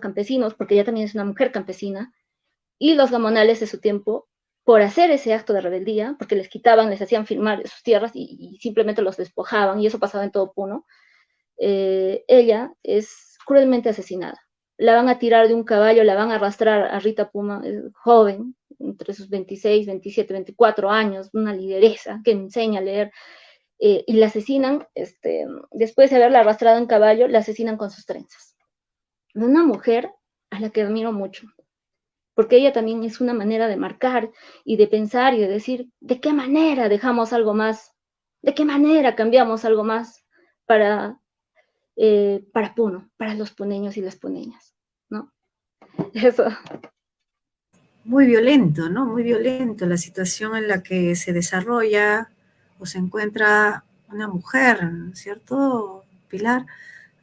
campesinos, porque ella también es una mujer campesina, y los gamonales de su tiempo, por hacer ese acto de rebeldía, porque les quitaban, les hacían firmar sus tierras y simplemente los despojaban, y eso pasaba en todo Puno. Ella es cruelmente asesinada. La van a tirar de un caballo, la van a arrastrar a Rita Puma, joven, entre sus 26, 27, 24 años, una lideresa que enseña a leer, y la asesinan, después de haberla arrastrado en caballo, la asesinan con sus trenzas. Una mujer a la que admiro mucho, porque ella también es una manera de marcar y de pensar y de decir, ¿de qué manera dejamos algo más? ¿De qué manera cambiamos algo más para Puno, para los puneños y las puneñas, ¿no? Eso. Muy violento, ¿no? Muy violento la situación en la que se desarrolla o se encuentra una mujer, ¿cierto, Pilar?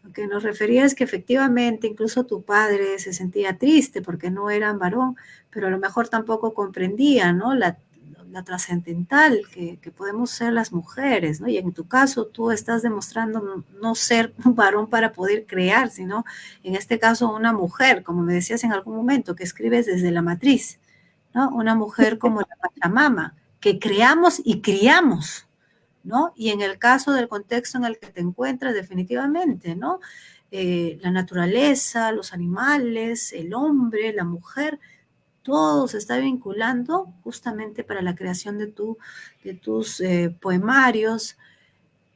Lo que nos refería es que efectivamente incluso tu padre se sentía triste porque no era varón, pero a lo mejor tampoco comprendía, ¿no? La trascendental que podemos ser las mujeres, ¿no? Y en tu caso tú estás demostrando no ser un varón para poder crear, sino en este caso una mujer, como me decías en algún momento, que escribes desde la matriz, ¿no? Una mujer como la Pachamama, que creamos y criamos, ¿no? Y en el caso del contexto en el que te encuentras, definitivamente, ¿no? La naturaleza, los animales, el hombre, la mujer, todo se está vinculando justamente para la creación de tus poemarios.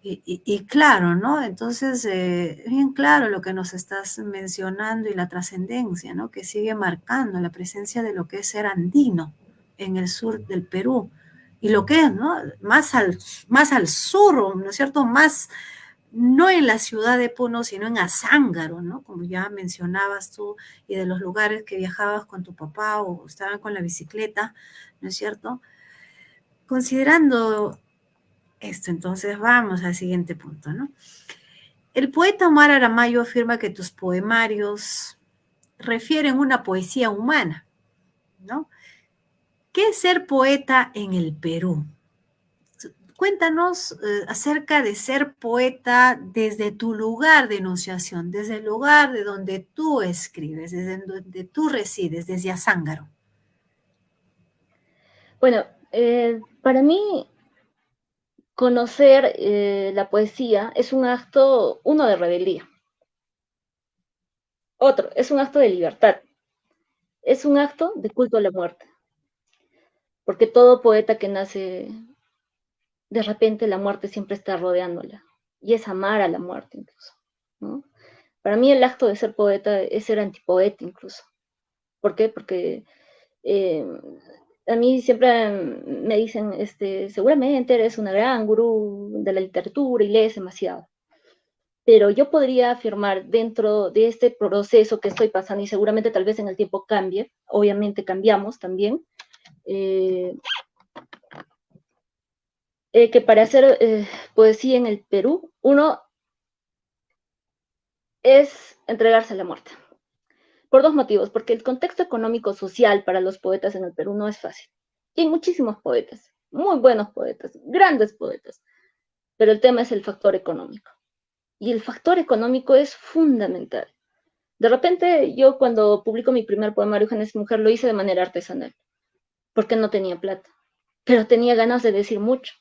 Y claro, ¿no? Entonces, bien claro lo que nos estás mencionando y la trascendencia, ¿no? Que sigue marcando la presencia de lo que es ser andino en el sur del Perú. Y lo que es, ¿no? Más al sur, ¿no es cierto? Más, no en la ciudad de Puno, sino en Azángaro, ¿no? Como ya mencionabas tú, y de los lugares que viajabas con tu papá o estaban con la bicicleta, ¿no es cierto? Considerando esto, entonces vamos al siguiente punto, ¿no? El poeta Omar Aramayo afirma que tus poemarios refieren una poesía humana, ¿no? ¿Qué es ser poeta en el Perú? Cuéntanos acerca de ser poeta desde tu lugar de enunciación, desde el lugar de donde tú escribes, desde donde tú resides, desde Azángaro. Bueno, para mí conocer la poesía es un acto, uno, de rebeldía, otro, es un acto de libertad, es un acto de culto a la muerte, porque todo poeta que nace, de repente la muerte siempre está rodeándola, y es amar a la muerte incluso, ¿no? Para mí el acto de ser poeta es ser antipoeta incluso. ¿Por qué? Porque eh, a mí siempre me dicen, seguramente eres una gran gurú de la literatura y lees demasiado. Pero yo podría afirmar dentro de este proceso que estoy pasando, y seguramente tal vez en el tiempo cambie, obviamente cambiamos también, eh, que para hacer poesía en el Perú, uno es entregarse a la muerte. Por dos motivos, porque el contexto económico social para los poetas en el Perú no es fácil. Y hay muchísimos poetas, muy buenos poetas, grandes poetas, pero el tema es el factor económico. Y el factor económico es fundamental. De repente, yo cuando publico mi primer poemario, Génesis Mujer, lo hice de manera artesanal, porque no tenía plata, pero tenía ganas de decir mucho.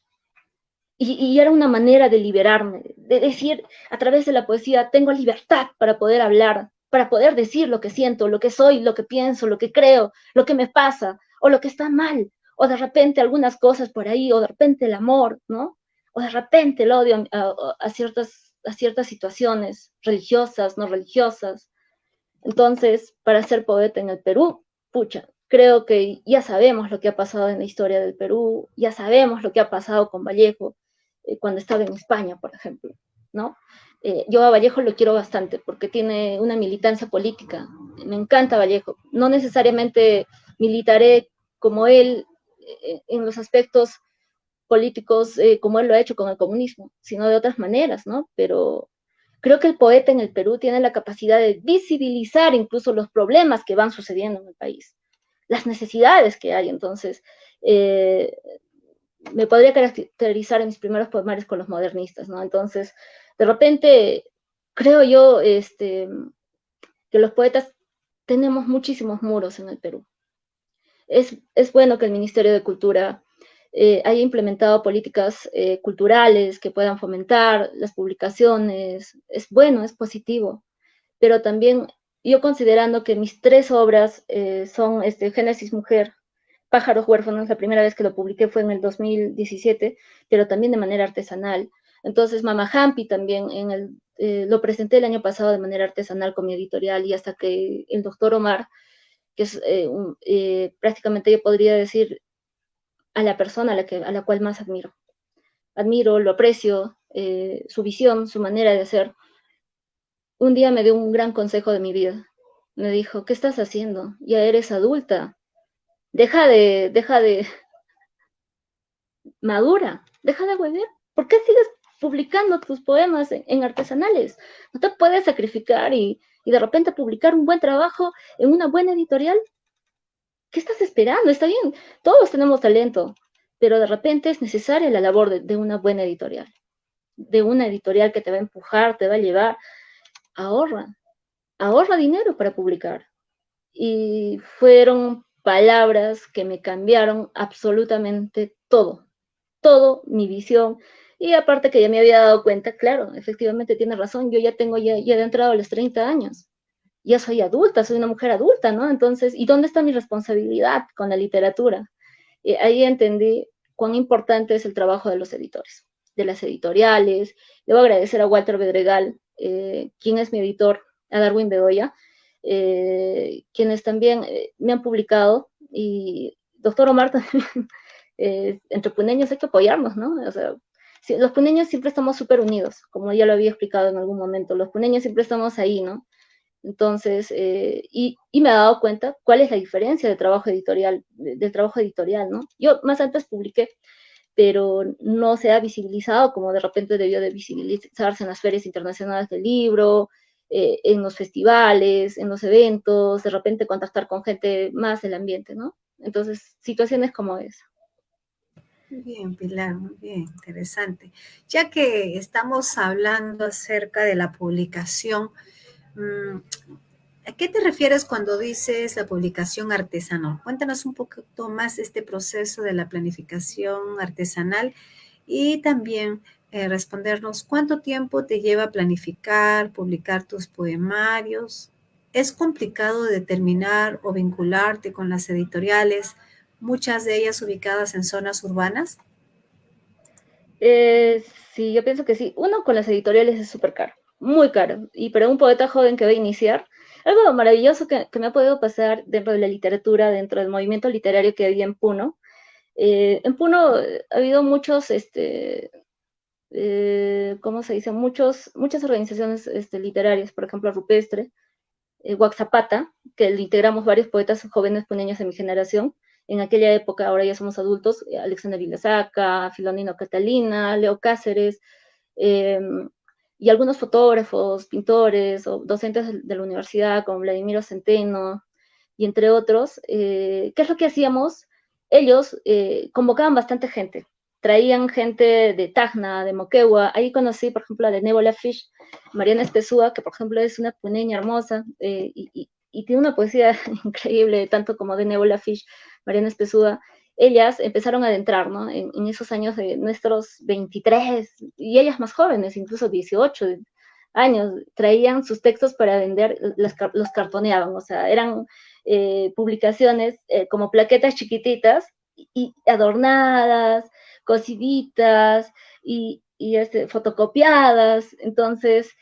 Y era una manera de liberarme, de decir a través de la poesía, tengo libertad para poder hablar, para poder decir lo que siento, lo que soy, lo que pienso, lo que creo, lo que me pasa, o lo que está mal, o de repente algunas cosas por ahí, o de repente el amor, ¿no? O de repente el odio a ciertas situaciones religiosas, no religiosas. Entonces, para ser poeta en el Perú, pucha, creo que ya sabemos lo que ha pasado en la historia del Perú, ya sabemos lo que ha pasado con Vallejo cuando estaba en España, por ejemplo, ¿no? Yo a Vallejo lo quiero bastante porque tiene una militancia política. Me encanta Vallejo. No necesariamente militaré como él en los aspectos políticos como él lo ha hecho con el comunismo, sino de otras maneras, ¿no? Pero creo que el poeta en el Perú tiene la capacidad de visibilizar incluso los problemas que van sucediendo en el país, las necesidades que hay. Entonces, eh, me podría caracterizar en mis primeros poemarios con los modernistas, ¿no? Entonces, de repente, creo yo que los poetas tenemos muchísimos muros en el Perú. Es bueno que el Ministerio de Cultura haya implementado políticas culturales que puedan fomentar las publicaciones. Es bueno, es positivo, pero también yo considerando que mis tres obras son Génesis Mujer, Pájaros Huérfanos, la primera vez que lo publiqué fue en el 2017, pero también de manera artesanal. Entonces, Mama Hampi también lo presenté el año pasado de manera artesanal con mi editorial, y hasta que el doctor Omar, que es prácticamente yo podría decir a la persona a la cual más admiro. Admiro, lo aprecio, su visión, su manera de ser. Un día me dio un gran consejo de mi vida. Me dijo, ¿qué estás haciendo? Ya eres adulta. Deja de, madura, deja de huevear. ¿Por qué sigues publicando tus poemas en artesanales. No te puedes sacrificar y de repente publicar un buen trabajo en una buena editorial. ¿Qué estás esperando? Está bien, todos tenemos talento, pero de repente es necesaria la labor de una buena editorial, de una editorial que te va a empujar, te va a llevar. Ahorra, ahorra dinero para publicar. Y fueron palabras que me cambiaron absolutamente todo, todo mi visión. Y aparte que ya me había dado cuenta, claro, efectivamente tiene razón, yo ya tengo ya he entrado a los 30 años, ya soy adulta, soy una mujer adulta, ¿no? Entonces, ¿y dónde está mi responsabilidad con la literatura? Ahí entendí cuán importante es el trabajo de los editores, de las editoriales. Debo agradecer a Walter Bedregal, quien es mi editor, a Darwin Bedoya, quienes también me han publicado, y doctor Omar también, entre puneños hay que apoyarnos, ¿no? O sea, sí, los puneños siempre estamos súper unidos, como ya lo había explicado en algún momento, los puneños siempre estamos ahí, ¿no? Entonces, y me he dado cuenta cuál es la diferencia de trabajo editorial, del trabajo editorial, ¿no? Yo más antes publiqué, pero no se ha visibilizado como de repente debió de visibilizarse en las ferias internacionales del libro, en los festivales, en los eventos, de repente contactar con gente más del ambiente, ¿no? Entonces, situaciones como esa. Muy bien, Pilar, muy bien, interesante. Ya que estamos hablando acerca de la publicación, ¿a qué te refieres cuando dices la publicación artesanal? Cuéntanos un poquito más este proceso de la planificación artesanal y también respondernos cuánto tiempo te lleva planificar, publicar tus poemarios. ¿Es complicado determinar o vincularte con las editoriales, muchas de ellas ubicadas en zonas urbanas? Eh, sí, yo pienso que sí. Uno, con las editoriales es súper caro, muy caro. Y para un poeta joven que va a iniciar, algo maravilloso que me ha podido pasar dentro de la literatura, dentro del movimiento literario que había en Puno ha habido muchos, ¿cómo se dice? Muchas organizaciones literarias, por ejemplo, Rupestre, Guaxapata, que le integramos varios poetas jóvenes puneños de mi generación. En aquella época, ahora ya somos adultos, Alexander Vilasaca, Filonino Catalina, Leo Cáceres, eh, y algunos fotógrafos, pintores o docentes de la universidad, como Vladimiro Centeno, y entre otros. ¿Qué es lo que hacíamos? Ellos convocaban bastante gente, traían gente de Tacna, de Moquegua. Ahí conocí, por ejemplo, a de Nebola Fish, Mariana Espesúa, que por ejemplo es una puneña hermosa, y tiene una poesía increíble, tanto como de Nebola Fish, Mariana Espesúa. Ellas empezaron a adentrar, ¿no? En esos años de nuestros 23, y ellas más jóvenes, incluso 18 años, traían sus textos para vender, los cartoneaban, o sea, eran publicaciones como plaquetas chiquititas y adornadas, cosiditas y fotocopiadas. Entonces,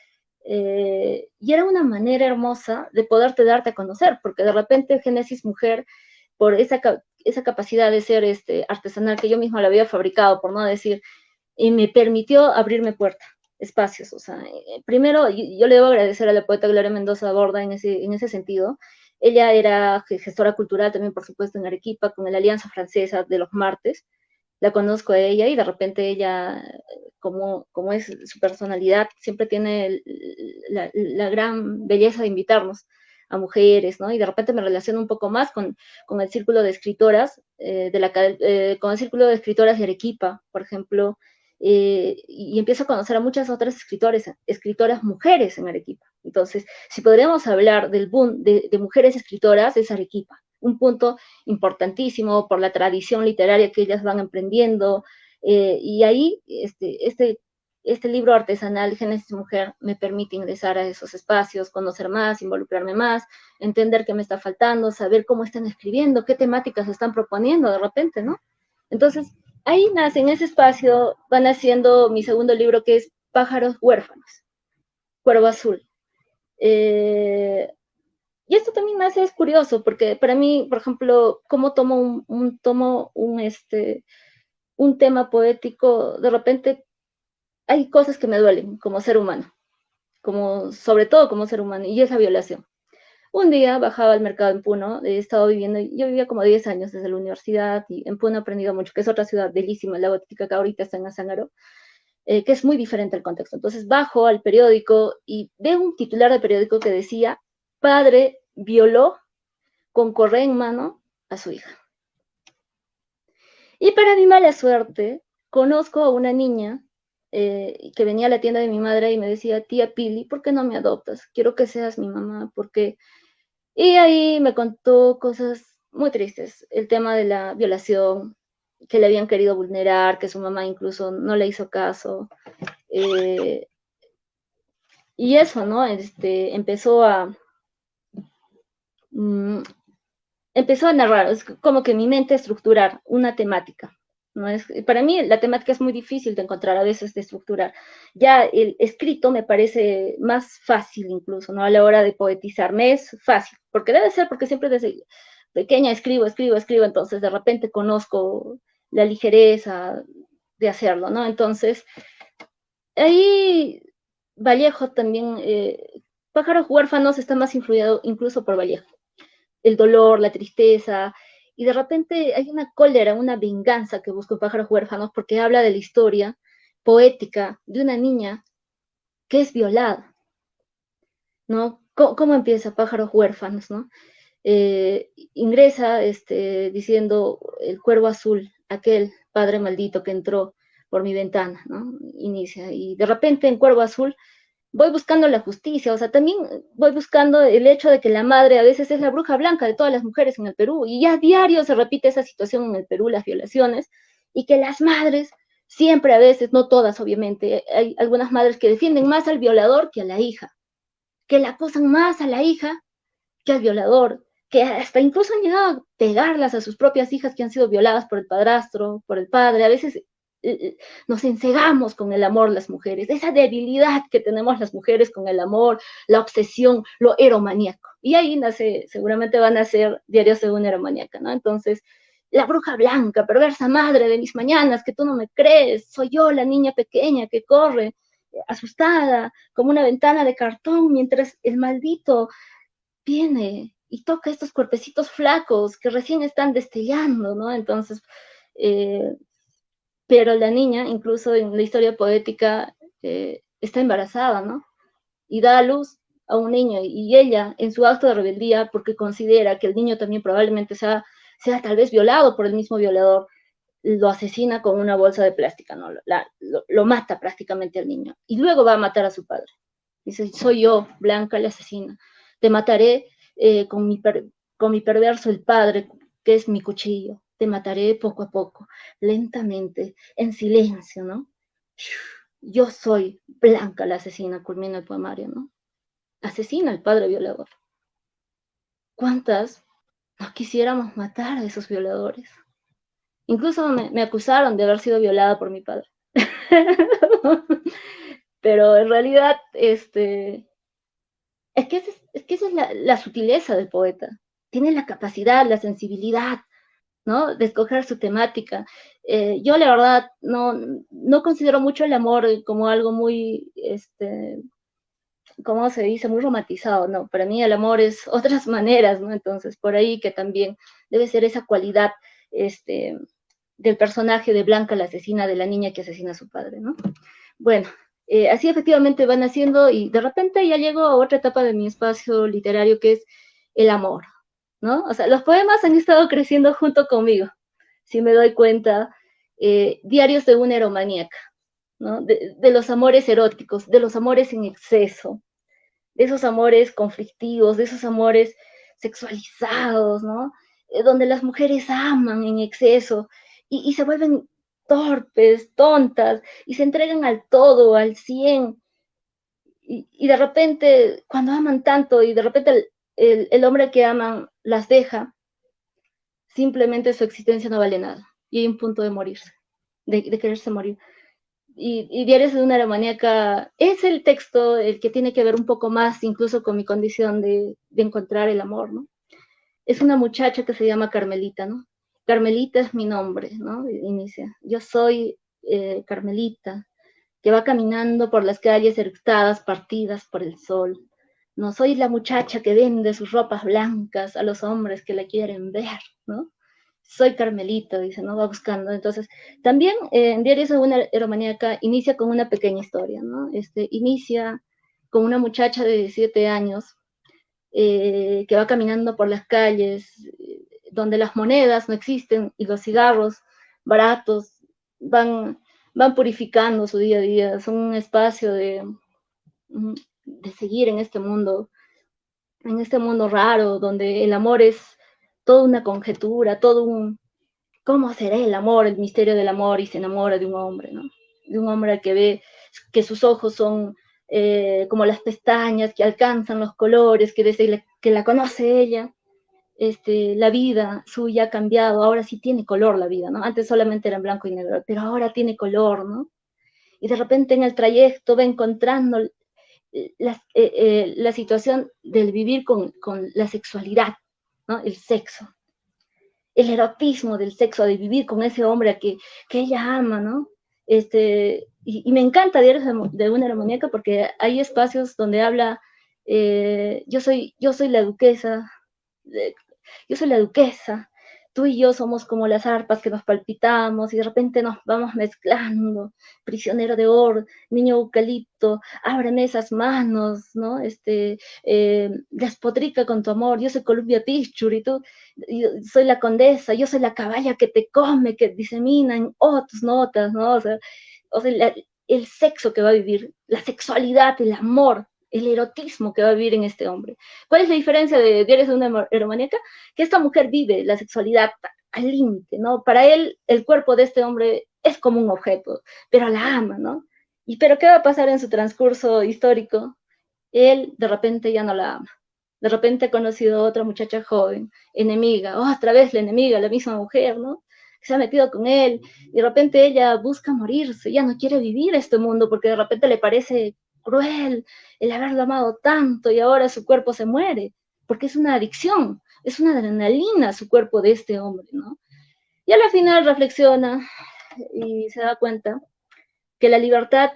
y era una manera hermosa de poderte darte a conocer, porque de repente Génesis Mujer, por esa capacidad de ser artesanal que yo misma la había fabricado, por no decir, y me permitió abrirme puertas, espacios. O sea, primero yo le debo agradecer a la poeta Gloria Mendoza Borda en ese sentido. Ella era gestora cultural también, por supuesto, en Arequipa, con la Alianza Francesa de los Martes. La conozco a ella y de repente ella, como es su personalidad, siempre tiene la gran belleza de invitarnos a mujeres, ¿no? Y de repente me relaciono un poco más con el círculo de escritoras, con el círculo de escritoras de Arequipa, por ejemplo, y empiezo a conocer a muchas otras escritoras mujeres en Arequipa. Entonces, si podríamos hablar del boom de mujeres escritoras, es Arequipa, un punto importantísimo por la tradición literaria que ellas van emprendiendo, y ahí este libro artesanal, Génesis Mujer, me permite ingresar a esos espacios, conocer más, involucrarme más, entender qué me está faltando, saber cómo están escribiendo, qué temáticas están proponiendo de repente, ¿no? Entonces, ahí nace, en ese espacio, van haciendo mi segundo libro, que es Pájaros Huérfanos, Cuervo Azul. Eh, y esto también nace, es curioso, porque para mí, por ejemplo, cómo tomo un tema poético, de repente hay cosas que me duelen como ser humano, sobre todo como ser humano, y es la violación. Un día bajaba al mercado en Puno, he estado viviendo, yo vivía como 10 años desde la universidad, y en Puno he aprendido mucho, que es otra ciudad bellísima, el lago Titicaca, ahorita está en Azángaro. que es muy diferente el contexto. Entonces bajo al periódico y veo un titular de periódico que decía, padre violó con correa en mano a su hija. Y para mi mala suerte, conozco a una niña que venía a la tienda de mi madre y me decía, tía Pili, ¿por qué no me adoptas? Quiero que seas mi mamá, porque... Y ahí me contó cosas muy tristes, el tema de la violación, que le habían querido vulnerar, que su mamá incluso no le hizo caso. Eh, y eso, ¿no? Mm, empezó a narrar, es como que mi mente estructurar una temática. ¿No? Para mí la temática es muy difícil de encontrar a veces de estructurar. Ya el escrito me parece más fácil incluso, ¿no? A la hora de poetizar, me es fácil, porque debe ser porque siempre desde pequeña escribo, entonces de repente conozco la ligereza de hacerlo, ¿no? Entonces, ahí Vallejo también, Pájaros Huérfanos está más influido incluso por Vallejo, el dolor, la tristeza, y de repente hay una cólera, una venganza que busca Pájaros Huérfanos porque habla de la historia poética de una niña que es violada, ¿no? ¿Cómo empieza Pájaros Huérfanos, no? Ingresa diciendo el cuervo azul, aquel padre maldito que entró por mi ventana, ¿no? Inicia, y de repente en Cuervo Azul voy buscando la justicia, o sea, también voy buscando el hecho de que la madre a veces es la bruja blanca de todas las mujeres en el Perú, y ya a diario se repite esa situación en el Perú, las violaciones, y que las madres, siempre a veces, no todas obviamente, hay algunas madres que defienden más al violador que a la hija, que la acusan más a la hija que al violador, que hasta incluso han llegado a pegarlas a sus propias hijas que han sido violadas por el padrastro, por el padre, a veces nos encegamos con el amor las mujeres, esa debilidad que tenemos las mujeres con el amor, la obsesión, lo eromaníaco. Y ahí nace, seguramente van a ser diarios de una eromaníaca, ¿no? Entonces, la bruja blanca, perversa madre de mis mañanas, que tú no me crees, soy yo la niña pequeña que corre asustada, como una ventana de cartón, mientras el maldito viene y toca estos cuerpecitos flacos que recién están destellando, ¿no? Entonces, eh, pero la niña, incluso en la historia poética, está embarazada, ¿no? Y da a luz a un niño y ella, en su acto de rebeldía, porque considera que el niño también probablemente sea tal vez violado por el mismo violador, lo asesina con una bolsa de plástica, ¿no? Lo mata prácticamente al niño. Y luego va a matar a su padre. Dice, soy yo, Blanca, la asesina. Te mataré con mi perverso el padre, que es mi cuchillo. Te mataré poco a poco, lentamente, en silencio, ¿no? Yo soy Blanca, la asesina, culmina el poemario, ¿no? Asesina al padre violador. ¿Cuántas no quisiéramos matar a esos violadores? Incluso me acusaron de haber sido violada por mi padre. Pero en realidad, es que esa es la sutileza del poeta. Tiene la capacidad, la sensibilidad, ¿no? De escoger su temática. Yo la verdad no considero mucho el amor como algo muy, ¿cómo se dice? Muy romantizado, ¿no? Para mí el amor es otras maneras, ¿no? Entonces, por ahí que también debe ser esa cualidad, del personaje de Blanca, la asesina de la niña que asesina a su padre, ¿no? Bueno, así efectivamente van haciendo y de repente ya llego a otra etapa de mi espacio literario que es el amor, ¿no? O sea, los poemas han estado creciendo junto conmigo, si me doy cuenta, diarios de una eromaníaca, ¿no? De los amores eróticos, de los amores en exceso, de esos amores conflictivos, de esos amores sexualizados, ¿no? Donde las mujeres aman en exceso y se vuelven torpes, tontas, y se entregan al todo, al 100, y de repente, cuando aman tanto, y de repente el hombre que aman las deja, simplemente su existencia no vale nada, y hay un punto de morirse, de quererse morir. Y Diarios de una Aromaníaca es el texto el que tiene que ver un poco más incluso con mi condición de encontrar el amor, ¿no? Es una muchacha que se llama Carmelita, ¿no? Carmelita es mi nombre, ¿no? Inicia. Yo soy Carmelita, que va caminando por las calles eructadas, partidas por el sol. No soy la muchacha que vende sus ropas blancas a los hombres que la quieren ver, ¿no? soy Carmelita, dice, ¿no? Va buscando. Entonces, también en Diarios de una eromaníaca inicia con una pequeña historia, ¿no? Inicia con una muchacha de 17 años que va caminando por las calles donde las monedas no existen y los cigarros baratos van, van purificando su día a día, son un espacio de seguir en este mundo raro, donde el amor es toda una conjetura, todo un, ¿cómo será el amor, el misterio del amor? Y se enamora de un hombre, ¿no? De un hombre que ve que sus ojos son como las pestañas, que alcanzan los colores, que desde que la conoce ella, la vida suya ha cambiado, ahora sí tiene color la vida, ¿no? Antes solamente era en blanco y negro, pero ahora tiene color, ¿no? Y de repente en el trayecto va encontrando la situación del vivir con la sexualidad, ¿no? El sexo, el erotismo del sexo, de vivir con ese hombre que ella ama, ¿no? Y me encanta Diarios de una Muñeca porque hay espacios donde habla, yo soy la duquesa, yo soy la duquesa, tú y yo somos como las arpas que nos palpitamos y de repente nos vamos mezclando, prisionero de oro, niño eucalipto, ábreme esas manos, ¿no? Despotrica con tu amor, yo soy Columbia Picture y tú, yo soy la condesa, yo soy la caballa que te come, que disemina en tus notas, ¿no? O sea el sexo que va a vivir, la sexualidad, el amor, el erotismo que va a vivir en este hombre. ¿Cuál es la diferencia de Diarios de una eromaníaca? Que esta mujer vive la sexualidad al límite, ¿no? Para él, el cuerpo de este hombre es como un objeto, pero la ama, ¿no? Pero ¿qué va a pasar en su transcurso histórico? Él de repente ya no la ama. De repente ha conocido a otra muchacha joven, enemiga, otra vez la enemiga, la misma mujer, ¿no? Se ha metido con él y de repente ella busca morirse, ya no quiere vivir este mundo porque de repente le parece cruel el haberlo amado tanto y ahora su cuerpo se muere, porque es una adicción, es una adrenalina su cuerpo de este hombre, ¿no? Y a la final reflexiona y se da cuenta que la libertad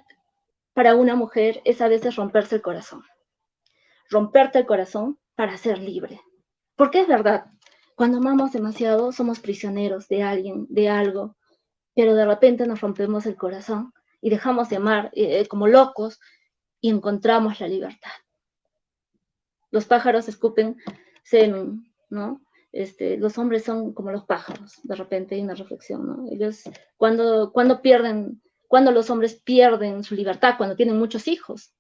para una mujer es a veces romperse el corazón, romperte el corazón para ser libre. Porque es verdad, cuando amamos demasiado somos prisioneros de alguien, de algo, pero de repente nos rompemos el corazón y dejamos de amar como locos y encontramos la libertad. Los pájaros escupen semen, ¿no? Los hombres son como los pájaros, de repente hay una reflexión, ¿no? Ellos, cuando los hombres pierden su libertad, cuando tienen muchos hijos,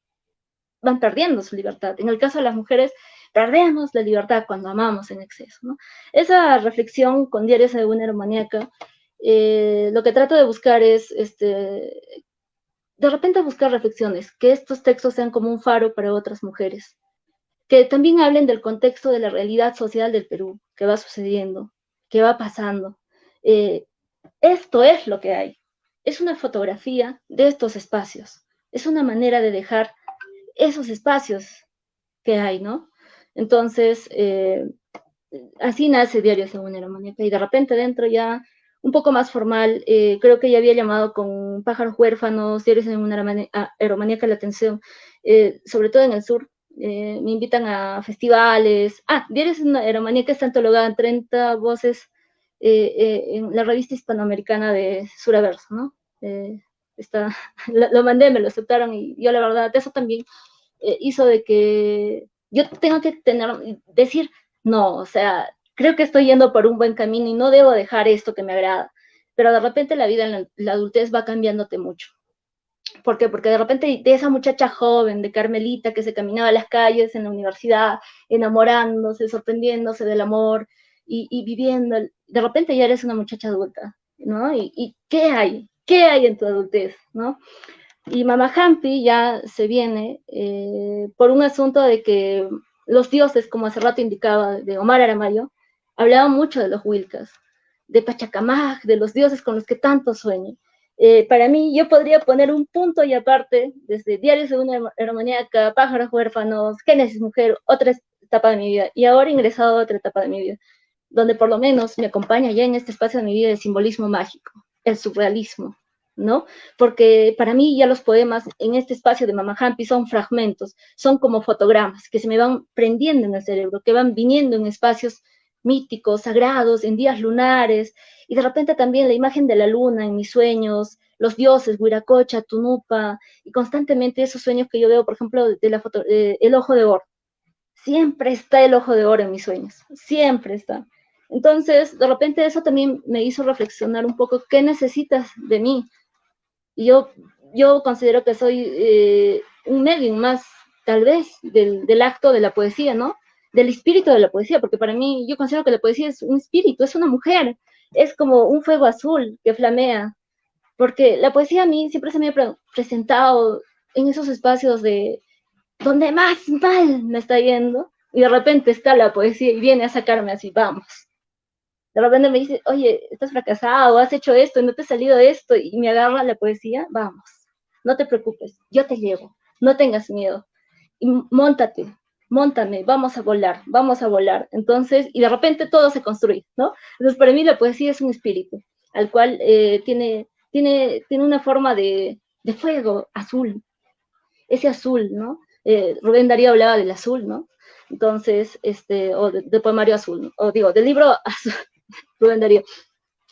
van perdiendo su libertad. En el caso de las mujeres, perdemos la libertad cuando amamos en exceso, ¿no? Esa reflexión con Diarios de una Eromaníaca, lo que trato de buscar es, de repente buscar reflexiones, que estos textos sean como un faro para otras mujeres, que también hablen del contexto de la realidad social del Perú, que va sucediendo, que va pasando. Esto es lo que hay. Es una fotografía de estos espacios. Es una manera de dejar esos espacios que hay, ¿no? Entonces, así nace Diarios de una Eromaníaca y de repente dentro ya un poco más formal, creo que ya había llamado con Pájaros Huérfanos, Diarios de una Eromaníaca la atención, sobre todo en el sur, me invitan a festivales. Diarios de una Eromaníaca está antologada en 30 voces en la revista hispanoamericana de Suraverso, ¿no? Lo mandé, me lo aceptaron y yo la verdad, eso también hizo de que yo tengo que decir, no, o sea, creo que estoy yendo por un buen camino y no debo dejar esto que me agrada. Pero de repente la vida en la adultez va cambiándote mucho. ¿Por qué? Porque de repente de esa muchacha joven, de Carmelita, que se caminaba a las calles en la universidad, enamorándose, sorprendiéndose del amor y viviendo, de repente ya eres una muchacha adulta, ¿no? ¿Y qué hay? ¿Qué hay en tu adultez, no? Y Mama Hampi ya se viene por un asunto de que los dioses, como hace rato indicaba, de Omar Aramayo, hablaban mucho de los Wilcas, de Pachacamac, de los dioses con los que tanto sueño. Para mí, yo podría poner un punto y aparte, desde Diarios de una Eromaníaca, Pájaros Huérfanos, Génesis Mujer, otra etapa de mi vida, y ahora he ingresado a otra etapa de mi vida, donde por lo menos me acompaña ya en este espacio de mi vida el simbolismo mágico, el surrealismo, ¿no? Porque para mí ya los poemas en este espacio de Mama Hampi son fragmentos, son como fotogramas que se me van prendiendo en el cerebro, que van viniendo en espacios míticos, sagrados, en días lunares, y de repente también la imagen de la luna en mis sueños, los dioses, Huiracocha, Tunupa, y constantemente esos sueños que yo veo, por ejemplo, de la foto, el ojo de oro. Siempre está el ojo de oro en mis sueños, siempre está. Entonces, de repente eso también me hizo reflexionar un poco, ¿qué necesitas de mí? Y yo considero que soy un medium más, tal vez, del acto de la poesía, ¿no? Del espíritu de la poesía, porque para mí yo considero que la poesía es un espíritu, es una mujer, es como un fuego azul que flamea, porque la poesía a mí siempre se me ha presentado en esos espacios de donde más mal me está yendo, y de repente está la poesía y viene a sacarme así, vamos. De repente me dice, oye, estás fracasado, has hecho esto y no te ha salido esto, y me agarra la poesía, vamos, no te preocupes, yo te llevo, no tengas miedo, y móntate, móntame, vamos a volar, vamos a volar. Entonces, y de repente todo se construye, ¿no? Entonces, para mí la poesía es un espíritu, al cual tiene una forma de fuego azul, ese azul, ¿no? Rubén Darío hablaba del azul, ¿no? Entonces, o de poemario azul, ¿no? O digo, del libro azul, Rubén Darío.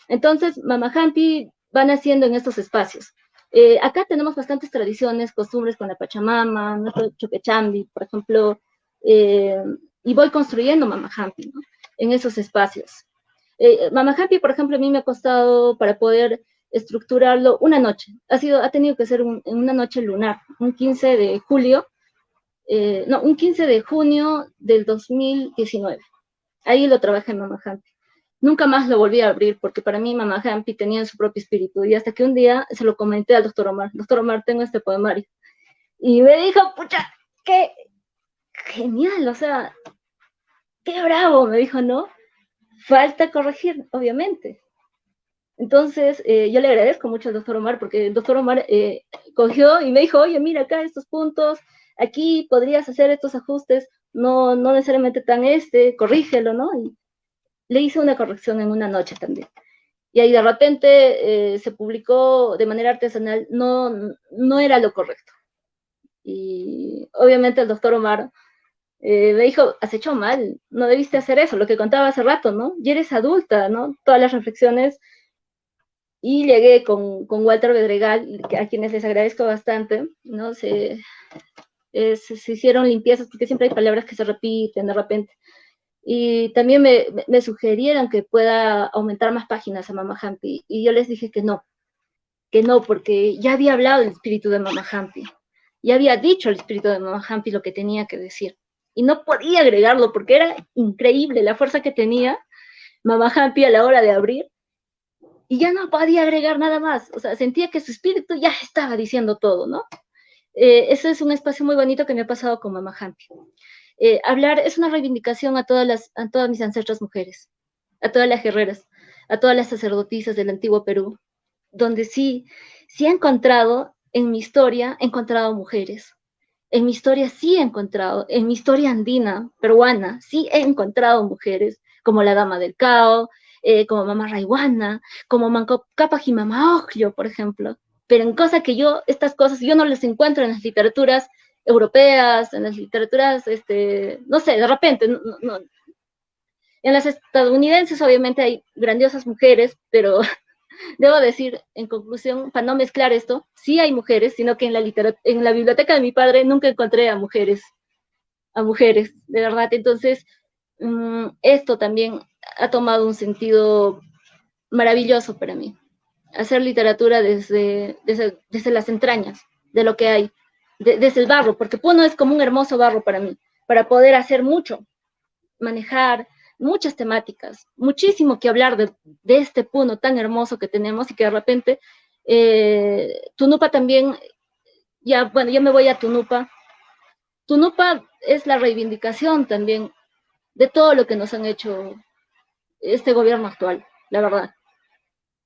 Entonces, Mama Hampi va naciendo en estos espacios. Acá tenemos bastantes tradiciones, costumbres con la Pachamama, nuestro Choquechambi, por ejemplo, y voy construyendo Mama Hampi, ¿no? En esos espacios. Mama Hampi, por ejemplo, a mí me ha costado para poder estructurarlo una noche. Ha tenido que ser en una noche lunar, un 15 de julio, no, un 15 de junio del 2019. Ahí lo trabajé en Mama Hampi. Nunca más lo volví a abrir porque para mí Mama Hampi tenía su propio espíritu y hasta que un día se lo comenté al doctor Omar. Doctor Omar, tengo este poemario. Y me dijo, pucha, qué genial, o sea, qué bravo, me dijo, ¿no? Falta corregir, obviamente. Entonces, yo le agradezco mucho al doctor Omar porque el doctor Omar cogió y me dijo, oye, mira acá estos puntos, aquí podrías hacer estos ajustes, no necesariamente tan corrígelo, ¿no? Y le hice una corrección en una noche también. Y ahí de repente se publicó de manera artesanal, no era lo correcto. Y obviamente el doctor Omar me dijo, has hecho mal, no debiste hacer eso, lo que contaba hace rato, ¿no? Y eres adulta, ¿no? Todas las reflexiones. Y llegué con Walter Bedregal, a quienes les agradezco bastante, ¿no? Se hicieron limpiezas, porque siempre hay palabras que se repiten de repente. Y también me sugirieron que pueda aumentar más páginas a Mama Hampi. Y yo les dije que no, porque ya había hablado el espíritu de Mama Hampi. Ya había dicho el espíritu de Mama Hampi lo que tenía que decir. Y no podía agregarlo porque era increíble la fuerza que tenía Mama Hampi a la hora de abrir. Y ya no podía agregar nada más. O sea, sentía que su espíritu ya estaba diciendo todo, ¿no? Ese es un espacio muy bonito que me ha pasado con Mama Hampi. Hablar es una reivindicación a todas mis ancestras mujeres, a todas las guerreras, a todas las sacerdotisas del antiguo Perú, donde sí he encontrado en mi historia, he encontrado mujeres. En mi historia sí he encontrado, en mi historia andina, peruana, sí he encontrado mujeres, como la Dama del Cao, como Mamá Raiwana, como Manco Cápac y Mamá Oglio, por ejemplo. Pero en cosas que estas cosas yo no las encuentro en las literaturas europeas, en las literaturas, no sé, de repente, no. En las estadounidenses obviamente hay grandiosas mujeres, pero debo decir, en conclusión, para no mezclar esto, sí hay mujeres, sino que en la biblioteca de mi padre nunca encontré a mujeres, de verdad. Entonces, esto también ha tomado un sentido maravilloso para mí. Hacer literatura desde las entrañas de lo que hay, desde el barro, porque Puno es como un hermoso barro para mí, para poder hacer mucho, manejar muchas temáticas, muchísimo que hablar de este Puno tan hermoso que tenemos y que de repente Tunupa también, ya me voy a Tunupa. Tunupa es la reivindicación también de todo lo que nos han hecho este gobierno actual, la verdad.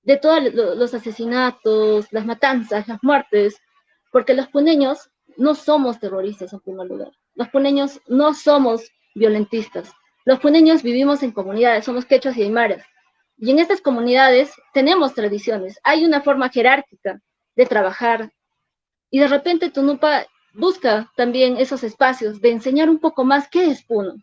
De todos los asesinatos, las matanzas, las muertes, porque los puneños no somos terroristas en primer lugar. Los puneños no somos violentistas. Los puneños vivimos en comunidades, somos quechuas y aymaras. Y en estas comunidades tenemos tradiciones, hay una forma jerárquica de trabajar. Y de repente Tunupa busca también esos espacios de enseñar un poco más qué es Puno.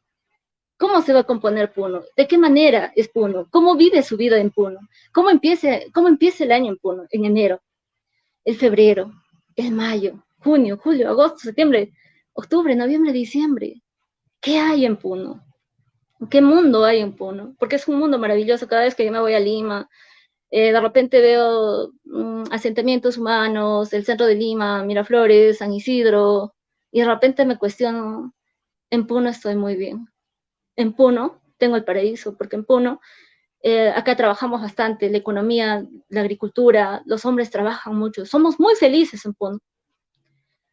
¿Cómo se va a componer Puno? ¿De qué manera es Puno? ¿Cómo vive su vida en Puno? ¿Cómo empieza el año en Puno? En enero, el febrero, el mayo, junio, julio, agosto, septiembre, octubre, noviembre, diciembre. ¿Qué hay en Puno? ¿Qué mundo hay en Puno? Porque es un mundo maravilloso. Cada vez que yo me voy a Lima, de repente veo asentamientos humanos, el centro de Lima, Miraflores, San Isidro, y de repente me cuestiono, en Puno estoy muy bien. En Puno tengo el paraíso, porque en Puno acá trabajamos bastante, la economía, la agricultura, los hombres trabajan mucho, somos muy felices en Puno.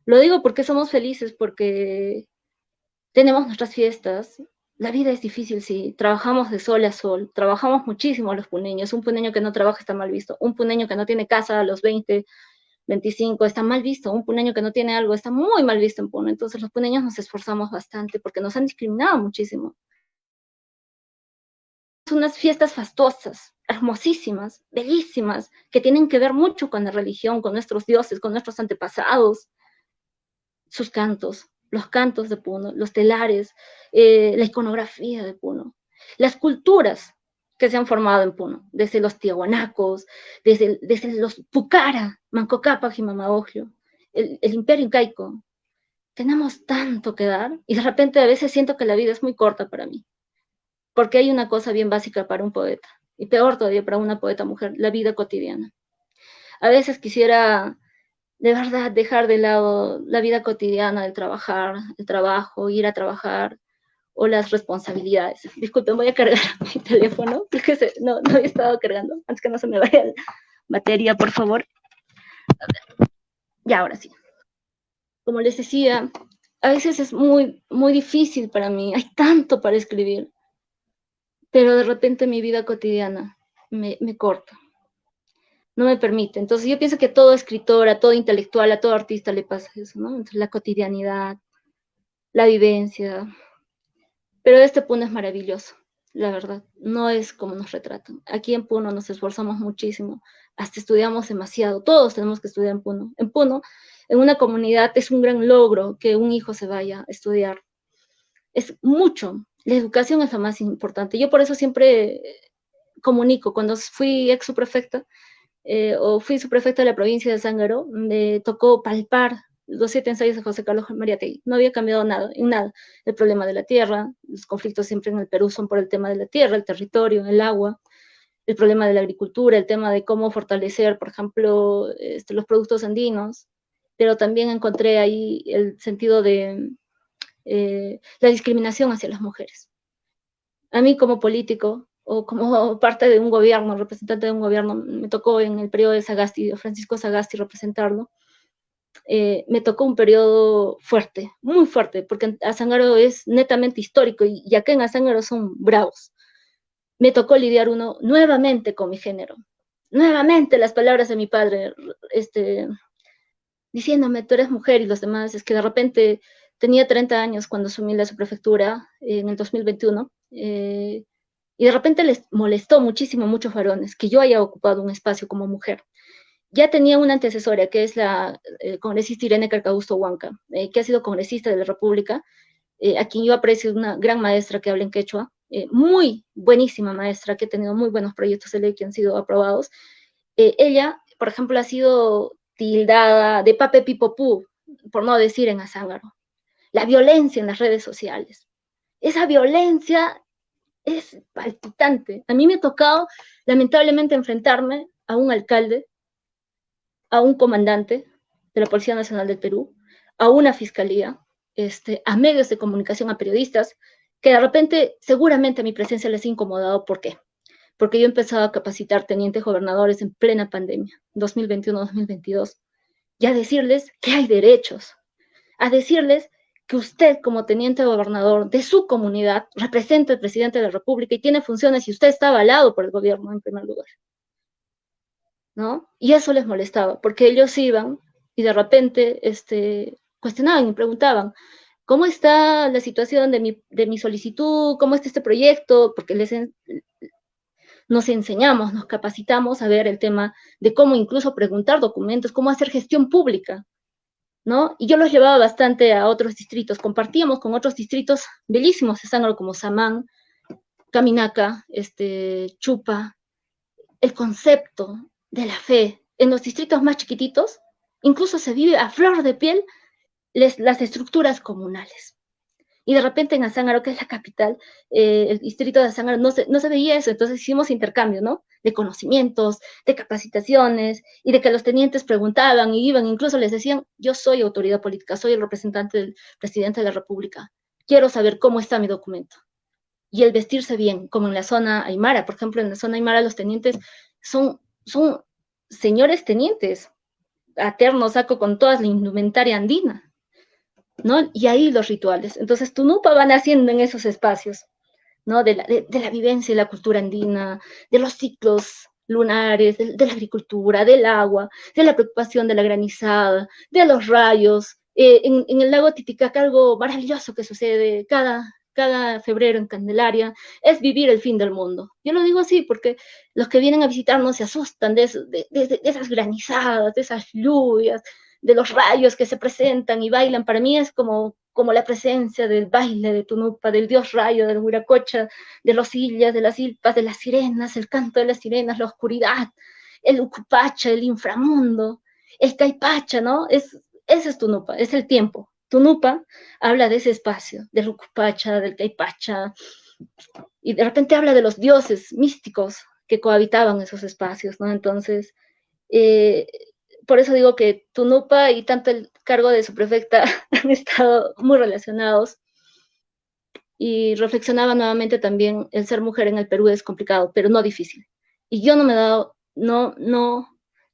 Lo digo porque somos felices, porque tenemos nuestras fiestas. La vida es difícil, sí. Trabajamos de sol a sol. Trabajamos muchísimo los puneños. Un puneño que no trabaja está mal visto. Un puneño que no tiene casa a los 20, 25 está mal visto. Un puneño que no tiene algo está muy mal visto en Puno. Entonces los puneños nos esforzamos bastante porque nos han discriminado muchísimo. Son unas fiestas fastuosas, hermosísimas, bellísimas, que tienen que ver mucho con la religión, con nuestros dioses, con nuestros antepasados, sus cantos, los cantos de Puno, los telares, la iconografía de Puno, las culturas que se han formado en Puno, desde los tiahuanacos, desde los Pucara, Manco Cápac y Mamaogio, el imperio incaico. Tenemos tanto que dar y de repente a veces siento que la vida es muy corta para mí, porque hay una cosa bien básica para un poeta, y peor todavía para una poeta mujer, la vida cotidiana. A veces quisiera de verdad dejar de lado la vida cotidiana del trabajar, el trabajo, ir a trabajar o las responsabilidades. Disculpen, voy a cargar mi teléfono, porque no había estado cargando, antes que no se me vaya la batería, por favor. Ya, ahora sí. Como les decía, a veces es muy, muy difícil para mí, hay tanto para escribir, pero de repente mi vida cotidiana me corta, no me permite. Entonces yo pienso que a todo escritor, a todo intelectual, a todo artista le pasa eso, ¿no? Entre la cotidianidad, la vivencia. Pero este Puno es maravilloso, la verdad. No es como nos retratan. Aquí en Puno nos esforzamos muchísimo, hasta estudiamos demasiado. Todos tenemos que estudiar en Puno. En Puno, en una comunidad, es un gran logro que un hijo se vaya a estudiar. Es mucho. La educación es lo más importante. Yo por eso siempre comunico. Cuando fui ex subprefecta, o fui subprefecta de la provincia de Zángaro, me tocó palpar los 7 ensayos de José Carlos Mariátegui. No había cambiado nada, en nada. El problema de la tierra, los conflictos siempre en el Perú son por el tema de la tierra, el territorio, el agua, el problema de la agricultura, el tema de cómo fortalecer, por ejemplo, los productos andinos, pero también encontré ahí el sentido de la discriminación hacia las mujeres. A mí como político o como parte de un gobierno, representante de un gobierno, me tocó en el periodo de Sagasti, de Francisco Sagasti, representarlo. Me tocó un periodo fuerte, muy fuerte, porque Azángaro es netamente histórico y acá en Azángaro son bravos. Me tocó lidiar uno nuevamente con mi género, nuevamente las palabras de mi padre, diciéndome, tú eres mujer, y los demás, es que de repente tenía 30 años cuando asumí la subprefectura en el 2021, y de repente les molestó muchísimo a muchos varones que yo haya ocupado un espacio como mujer. Ya tenía una antecesora, que es la congresista Irene Carcausto Huanca, que ha sido congresista de la República, a quien yo aprecio, una gran maestra que habla en quechua, muy buenísima maestra, que ha tenido muy buenos proyectos de ley que han sido aprobados. Ella, por ejemplo, ha sido tildada de pape pipopú, por no decir en Azángaro. La violencia en las redes sociales. Esa violencia es palpitante. A mí me ha tocado, lamentablemente, enfrentarme a un alcalde, a un comandante de la Policía Nacional del Perú, a una fiscalía, a medios de comunicación, a periodistas, que de repente seguramente mi presencia les ha incomodado. ¿Por qué? Porque yo he empezado a capacitar tenientes gobernadores en plena pandemia, 2021-2022, y a decirles que hay derechos, a decirles que usted como teniente gobernador de su comunidad representa al presidente de la República y tiene funciones y usted está avalado por el gobierno en primer lugar, ¿no? Y eso les molestaba, porque ellos iban y de repente cuestionaban y preguntaban, ¿cómo está la situación de mi solicitud? ¿Cómo está este proyecto? Porque nos enseñamos, nos capacitamos a ver el tema de cómo incluso preguntar documentos, cómo hacer gestión pública, ¿no? Y yo los llevaba bastante a otros distritos, compartíamos con otros distritos bellísimos de Sangro como Samán, Caminaca, Chupa, el concepto de la fe en los distritos más chiquititos, incluso se vive a flor de piel las estructuras comunales. Y de repente en Azángaro, que es la capital, el distrito de Azángaro, no se veía eso, entonces hicimos intercambio, ¿no? De conocimientos, de capacitaciones, y de que los tenientes preguntaban y iban, incluso les decían, yo soy autoridad política, soy el representante del presidente de la República, quiero saber cómo está mi documento. Y el vestirse bien, como en la zona Aymara, por ejemplo, en la zona Aymara los tenientes son señores tenientes, a terno saco con toda la indumentaria andina, ¿no? Y ahí los rituales. Entonces, Tunupa va naciendo en esos espacios, ¿no? De la vivencia y la cultura andina, de los ciclos lunares, de la agricultura, del agua, de la preocupación de la granizada, de los rayos. En el lago Titicaca algo maravilloso que sucede cada febrero en Candelaria es vivir el fin del mundo. Yo lo digo así porque los que vienen a visitarnos se asustan de esas granizadas, de esas lluvias, de los rayos que se presentan y bailan. Para mí es como la presencia del baile de Tunupa, del dios rayo, del Huiracocha, de los illas, de las ilpas, de las sirenas, el canto de las sirenas, la oscuridad, el Ucupacha, el inframundo, el Caipacha, ¿no? Ese es Tunupa, es el tiempo. Tunupa habla de ese espacio, del Ucupacha, del Caipacha, y de repente habla de los dioses místicos que cohabitaban esos espacios, ¿no? Entonces, eh, por eso digo que Tunupa y tanto el cargo de su prefecta han estado muy relacionados. Y reflexionaba nuevamente también, el ser mujer en el Perú es complicado, pero no difícil. Y yo no me he dado,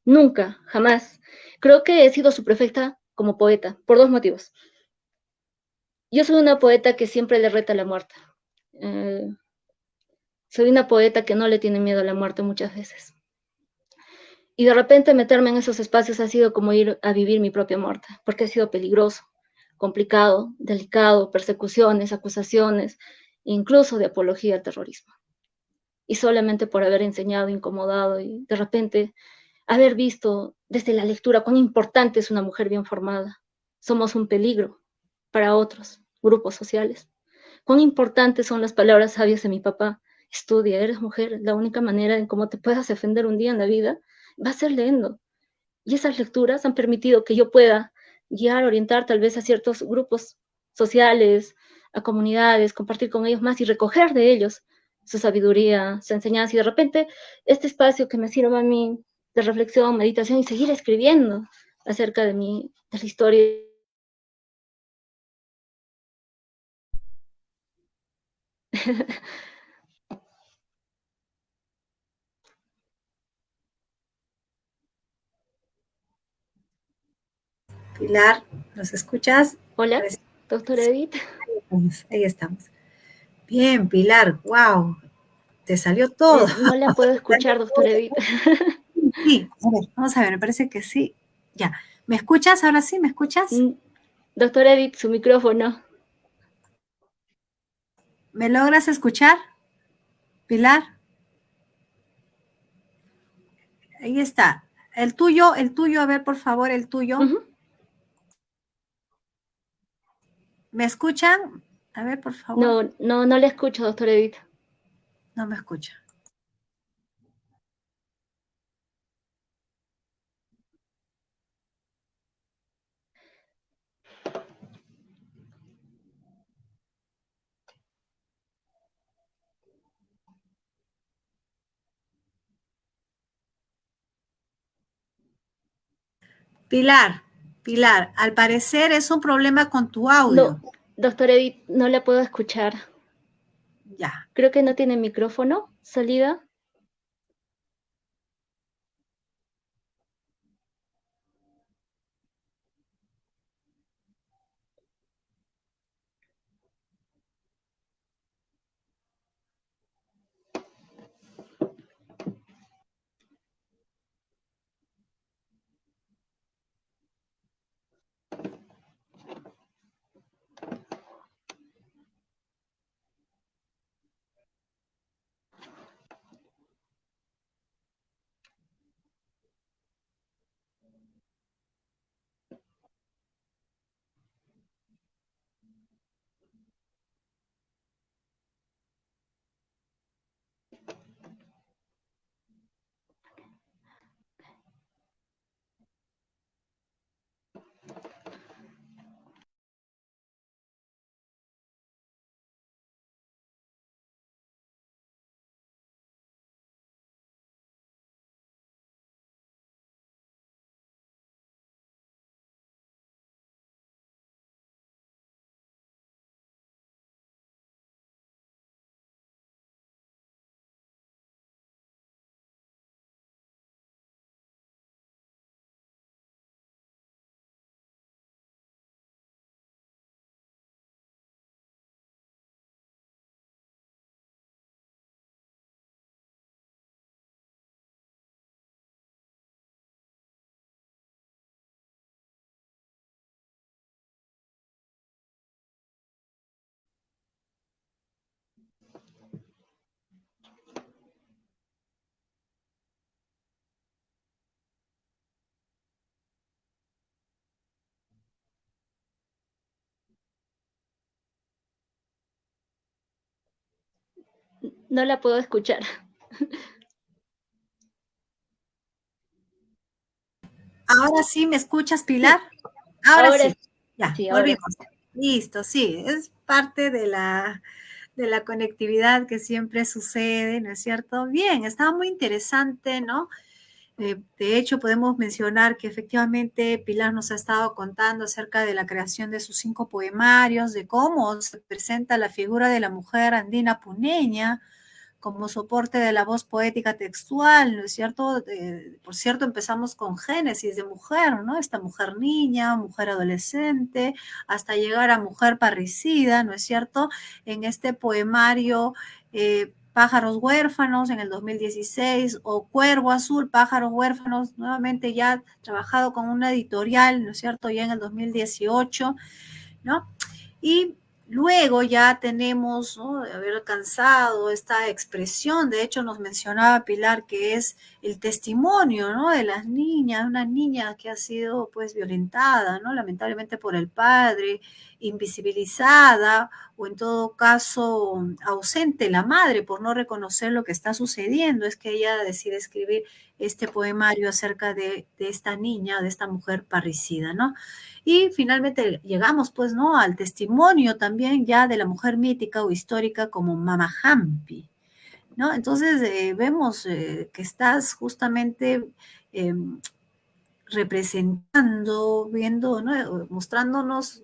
nunca, jamás. Creo que he sido su prefecta como poeta, por dos motivos. Yo soy una poeta que siempre le reta la muerte. Eh, Soy una poeta que no le tiene miedo a la muerte muchas veces. Y de repente meterme en esos espacios ha sido como ir a vivir mi propia muerte, porque ha sido peligroso, complicado, delicado, persecuciones, acusaciones, incluso de apología al terrorismo. Y solamente por haber enseñado, incomodado y de repente haber visto desde la lectura cuán importante es una mujer bien formada. Somos un peligro para otros grupos sociales. Cuán importantes son las palabras sabias de mi papá. Estudia, eres mujer, la única manera en cómo te puedas defender un día en la vida va a ser leyendo. Y esas lecturas han permitido que yo pueda guiar, orientar tal vez a ciertos grupos sociales, a comunidades, compartir con ellos más y recoger de ellos su sabiduría, su enseñanza y de repente este espacio que me sirva a mí de reflexión, meditación y seguir escribiendo acerca de la historia. Pilar, ¿nos escuchas? Hola, Parece- doctora Sí, Edith. ahí estamos, ahí estamos. Bien, Pilar, wow, te salió todo. No la puedo escuchar, doctora Edith. Sí, a ver, vamos a ver, me parece que sí. Ya, ¿me escuchas? Ahora sí, ¿me escuchas? Doctora Edith, su micrófono. ¿Me logras escuchar, Pilar? Ahí está. El tuyo, a ver, por favor, el Uh tuyo. -huh. ¿Me escuchan? A ver, por favor. No la escucho, doctora Edith. No me escucha. Pilar, Pilar, al parecer es un problema con tu audio. No, doctora Edith, no la puedo escuchar. Ya. Creo que no tiene micrófono, salida. No la puedo escuchar. Ahora sí, ¿me escuchas, Pilar? Sí, Ahora ahora sí, ya, sí, ahora volvimos. sí. Listo, sí, es parte de la conectividad que siempre sucede, ¿no es cierto? Bien, estaba muy interesante, ¿no? De hecho, podemos mencionar que efectivamente Pilar nos ha estado contando acerca de la creación de sus 5 poemarios, de cómo se presenta la figura de la mujer andina puneña como soporte de la voz poética textual, ¿no es cierto? Por cierto, empezamos con Génesis de mujer, ¿no? Esta mujer niña, mujer adolescente, hasta llegar a mujer parricida, ¿no es cierto? En este poemario Pájaros Huérfanos en el 2016 o Cuervo Azul, Pájaros Huérfanos, nuevamente ya trabajado con una editorial, ¿no es cierto? Ya en el 2018, ¿no? Y luego ya tenemos, ¿no?, de haber alcanzado esta expresión, de hecho nos mencionaba Pilar que es el testimonio, ¿no?, de las niñas, una niña que ha sido pues violentada, ¿no?, lamentablemente por el padre, invisibilizada o en todo caso ausente la madre por no reconocer lo que está sucediendo, es que ella decide escribir este poemario acerca de esta niña, de esta mujer parricida, ¿no? Y finalmente llegamos, pues, ¿no?, al testimonio también ya de la mujer mítica o histórica como Mama Hampi, ¿no? Entonces vemos que estás justamente eh, representando, viendo, ¿no?, mostrándonos,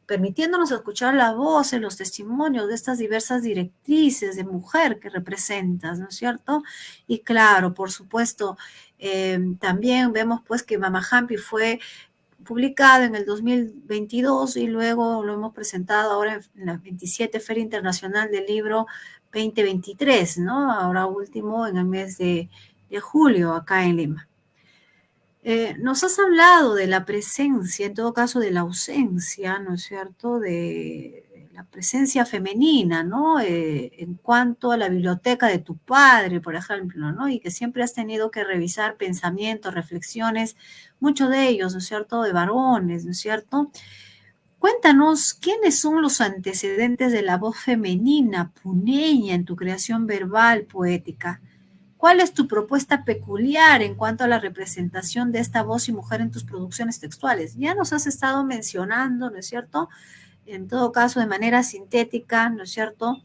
permitiéndonos escuchar la voz en los testimonios de estas diversas directrices de mujer que representas, ¿no es cierto? Y claro, por supuesto, también vemos pues que Mama Hampi fue publicado en el 2022 y luego lo hemos presentado ahora en la 27 Feria Internacional del Libro 2023, ¿no? Ahora último en el mes de julio acá en Lima. Nos has hablado de la presencia, en todo caso de la ausencia, ¿no es cierto?, de la presencia femenina, ¿no? En cuanto a la biblioteca de tu padre, por ejemplo, ¿no? Y que siempre has tenido que revisar pensamientos, reflexiones, muchos de ellos, ¿no es cierto?, de varones, ¿no es cierto? Cuéntanos, ¿quiénes son los antecedentes de la voz femenina puneña en tu creación verbal poética? ¿Cuál es tu propuesta peculiar en cuanto a la representación de esta voz y mujer en tus producciones textuales? Ya nos has estado mencionando, ¿no es cierto? En todo caso, de manera sintética, ¿no es cierto?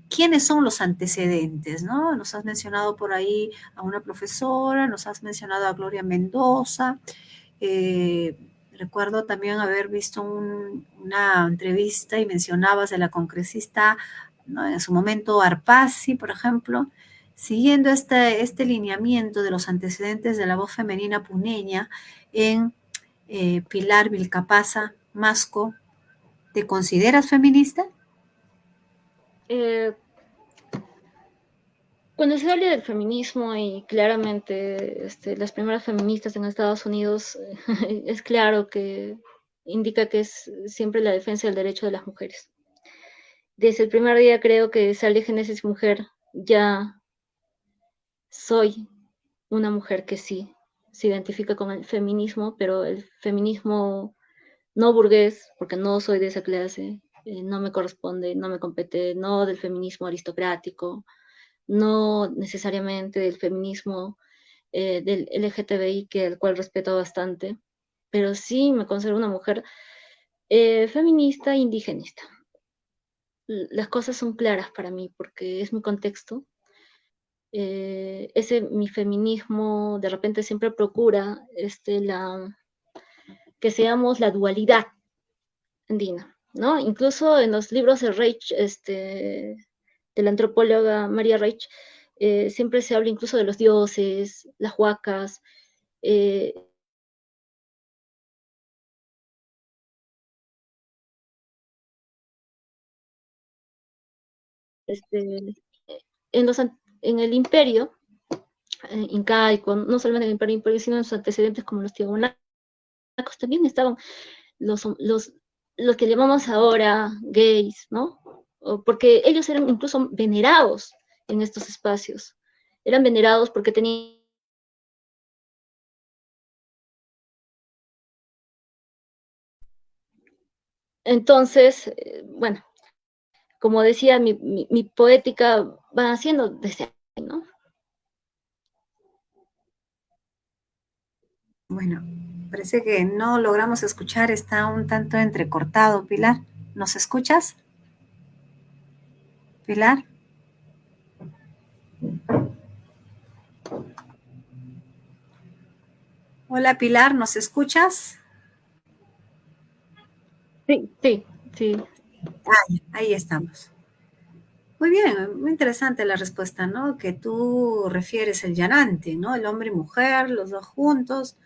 ¿Quiénes son los antecedentes, no? Nos has mencionado por ahí a una profesora, nos has mencionado a Gloria Mendoza. Eh, Recuerdo también haber visto una entrevista y mencionabas de la congresista, ¿no?, en su momento Arpasi, por ejemplo. Siguiendo este lineamiento de los antecedentes de la voz femenina puneña en Pilar Vilcapasa Masco, ¿te consideras feminista? Eh, Cuando se habla del feminismo y claramente las primeras feministas en Estados Unidos, es claro que indica que es siempre la defensa del derecho de las mujeres. Desde el primer día creo que sale Génesis Mujer, ya soy una mujer que sí se identifica con el feminismo, pero el feminismo no burgués, porque no soy de esa clase, no me corresponde, no me compete, no del feminismo aristocrático, no necesariamente del feminismo del LGTBI, que al cual respeto bastante, pero sí me considero una mujer feminista e indigenista. Las cosas son claras para mí porque es mi contexto. Ese mi feminismo de repente siempre procura que seamos la dualidad andina, ¿no? Incluso en los libros de Reich, de la antropóloga María Reich, siempre se habla incluso de los dioses, las huacas, eh, este, en, en el imperio incaico, no solamente en el imperio, sino en sus antecedentes como los tiahuanacos, también estaban los, los, los que llamamos ahora gays, ¿no? Porque ellos eran incluso venerados en estos espacios. Eran venerados porque tenían. Entonces, bueno, como decía, mi poética va haciendo desde ahí, ¿no? Bueno, parece que no logramos escuchar, está un tanto entrecortado, Pilar. ¿Nos escuchas, Pilar? Hola, Pilar, ¿nos escuchas? Sí, sí, sí. Ahí estamos. Muy bien, muy interesante la respuesta, ¿no? Que tú refieres el llanante, ¿no? El hombre y mujer, los dos juntos.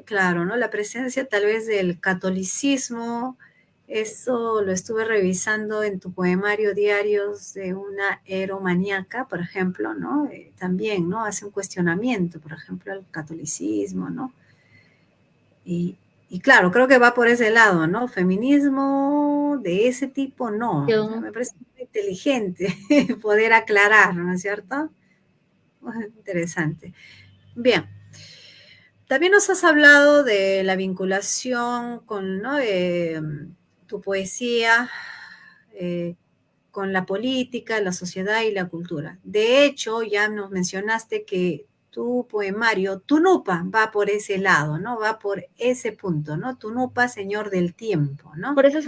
Claro, ¿no? La presencia tal vez del catolicismo, eso lo estuve revisando en tu poemario Diarios de una eromaníaca, por ejemplo, ¿no? También, ¿no? Hace un cuestionamiento, por ejemplo, al catolicismo, ¿no? Y, y claro, creo que va por ese lado, ¿no? Feminismo de ese tipo, no. O sea, Yo, me parece muy inteligente poder aclarar, ¿no es cierto? Interesante. Bien, también nos has hablado de la vinculación con, ¿no? Tu poesía, eh, con la política, la sociedad y la cultura. De hecho, ya nos mencionaste que tu poemario, Tunupa, va por ese lado, ¿no? Va por ese punto, ¿no? Tunupa, señor del tiempo, ¿no? por esas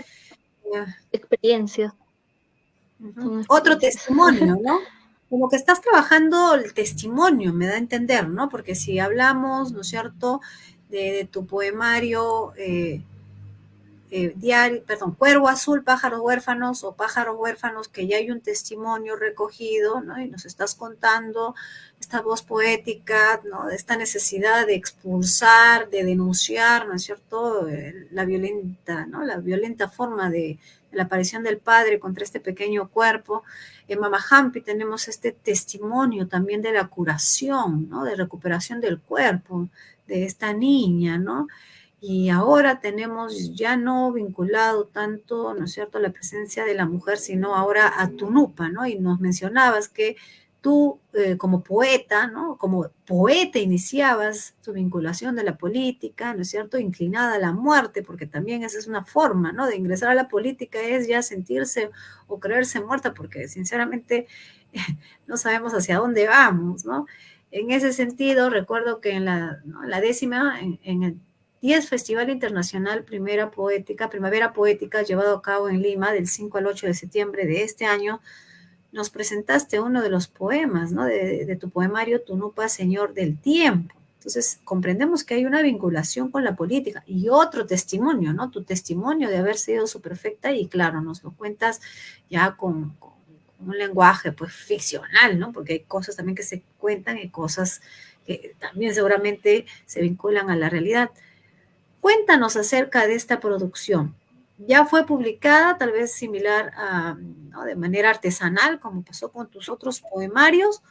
Ya. experiencias, Ujú. son Otro experiencias. testimonio, ¿no? Como que estás trabajando el testimonio, me da a entender, ¿no? Porque si hablamos, ¿no es cierto?, de tu poemario, diario, perdón, Cuervo Azul, Pájaros Huérfanos o Pájaros Huérfanos, que ya hay un testimonio recogido, ¿no? Y nos estás contando esta voz poética, ¿no? De esta necesidad de expulsar, de denunciar, ¿no es cierto?, la violenta, ¿no? La violenta forma de la aparición del padre contra este pequeño cuerpo. En Mamahampi tenemos este testimonio también de la curación, ¿no? De recuperación del cuerpo de esta niña, ¿no? Y ahora tenemos ya no vinculado tanto, ¿no es cierto?, la presencia de la mujer, sino ahora a Tunupa, ¿no? Y nos mencionabas que tú, como poeta, ¿no? Como poeta iniciabas tu vinculación de la política, ¿no es cierto?, inclinada a la muerte, porque también esa es una forma, ¿no?, de ingresar a la política, es ya sentirse o creerse muerta, porque sinceramente no sabemos hacia dónde vamos, ¿no? En ese sentido, recuerdo que en la, ¿no?, la décima, en el 10 Festival Internacional Primavera Poética, llevado a cabo en Lima del 5 al 8 de septiembre de este año, nos presentaste uno de los poemas, ¿no? De tu poemario Tunupa, Señor del Tiempo. Entonces, comprendemos que hay una vinculación con la política y otro testimonio, ¿no? Tu testimonio de haber sido su perfecta y claro, nos lo cuentas ya con un lenguaje pues ficcional, ¿no? Porque hay cosas también que se cuentan y cosas que también seguramente se vinculan a la realidad. Cuéntanos acerca de esta producción. ¿Ya fue publicada, tal vez similar a, ¿no?, de manera artesanal, como pasó con tus otros poemarios?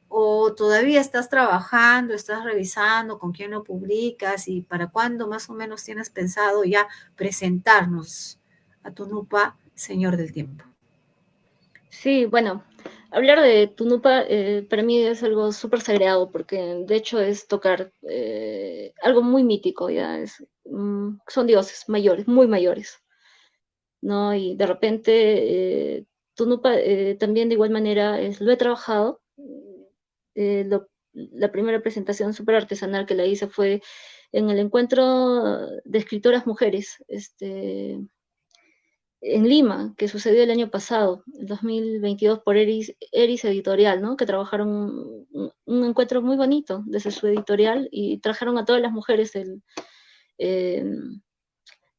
¿O todavía estás trabajando, estás revisando con quién lo publicas y para cuándo más o menos tienes pensado ya presentarnos a Tunupa, Señor del Tiempo? Sí, bueno, hablar de Tunupa para mí es algo súper sagrado porque de hecho es tocar algo muy mítico, ya es, son dioses mayores, muy mayores, ¿no? Y de repente Tunupa también de igual manera lo he trabajado. La primera presentación súper artesanal que la hice fue en el encuentro de escritoras mujeres, en Lima, que sucedió el año pasado, el 2022, por Eris Editorial, ¿no? Que trabajaron un encuentro muy bonito desde su editorial y trajeron a todas las mujeres eh,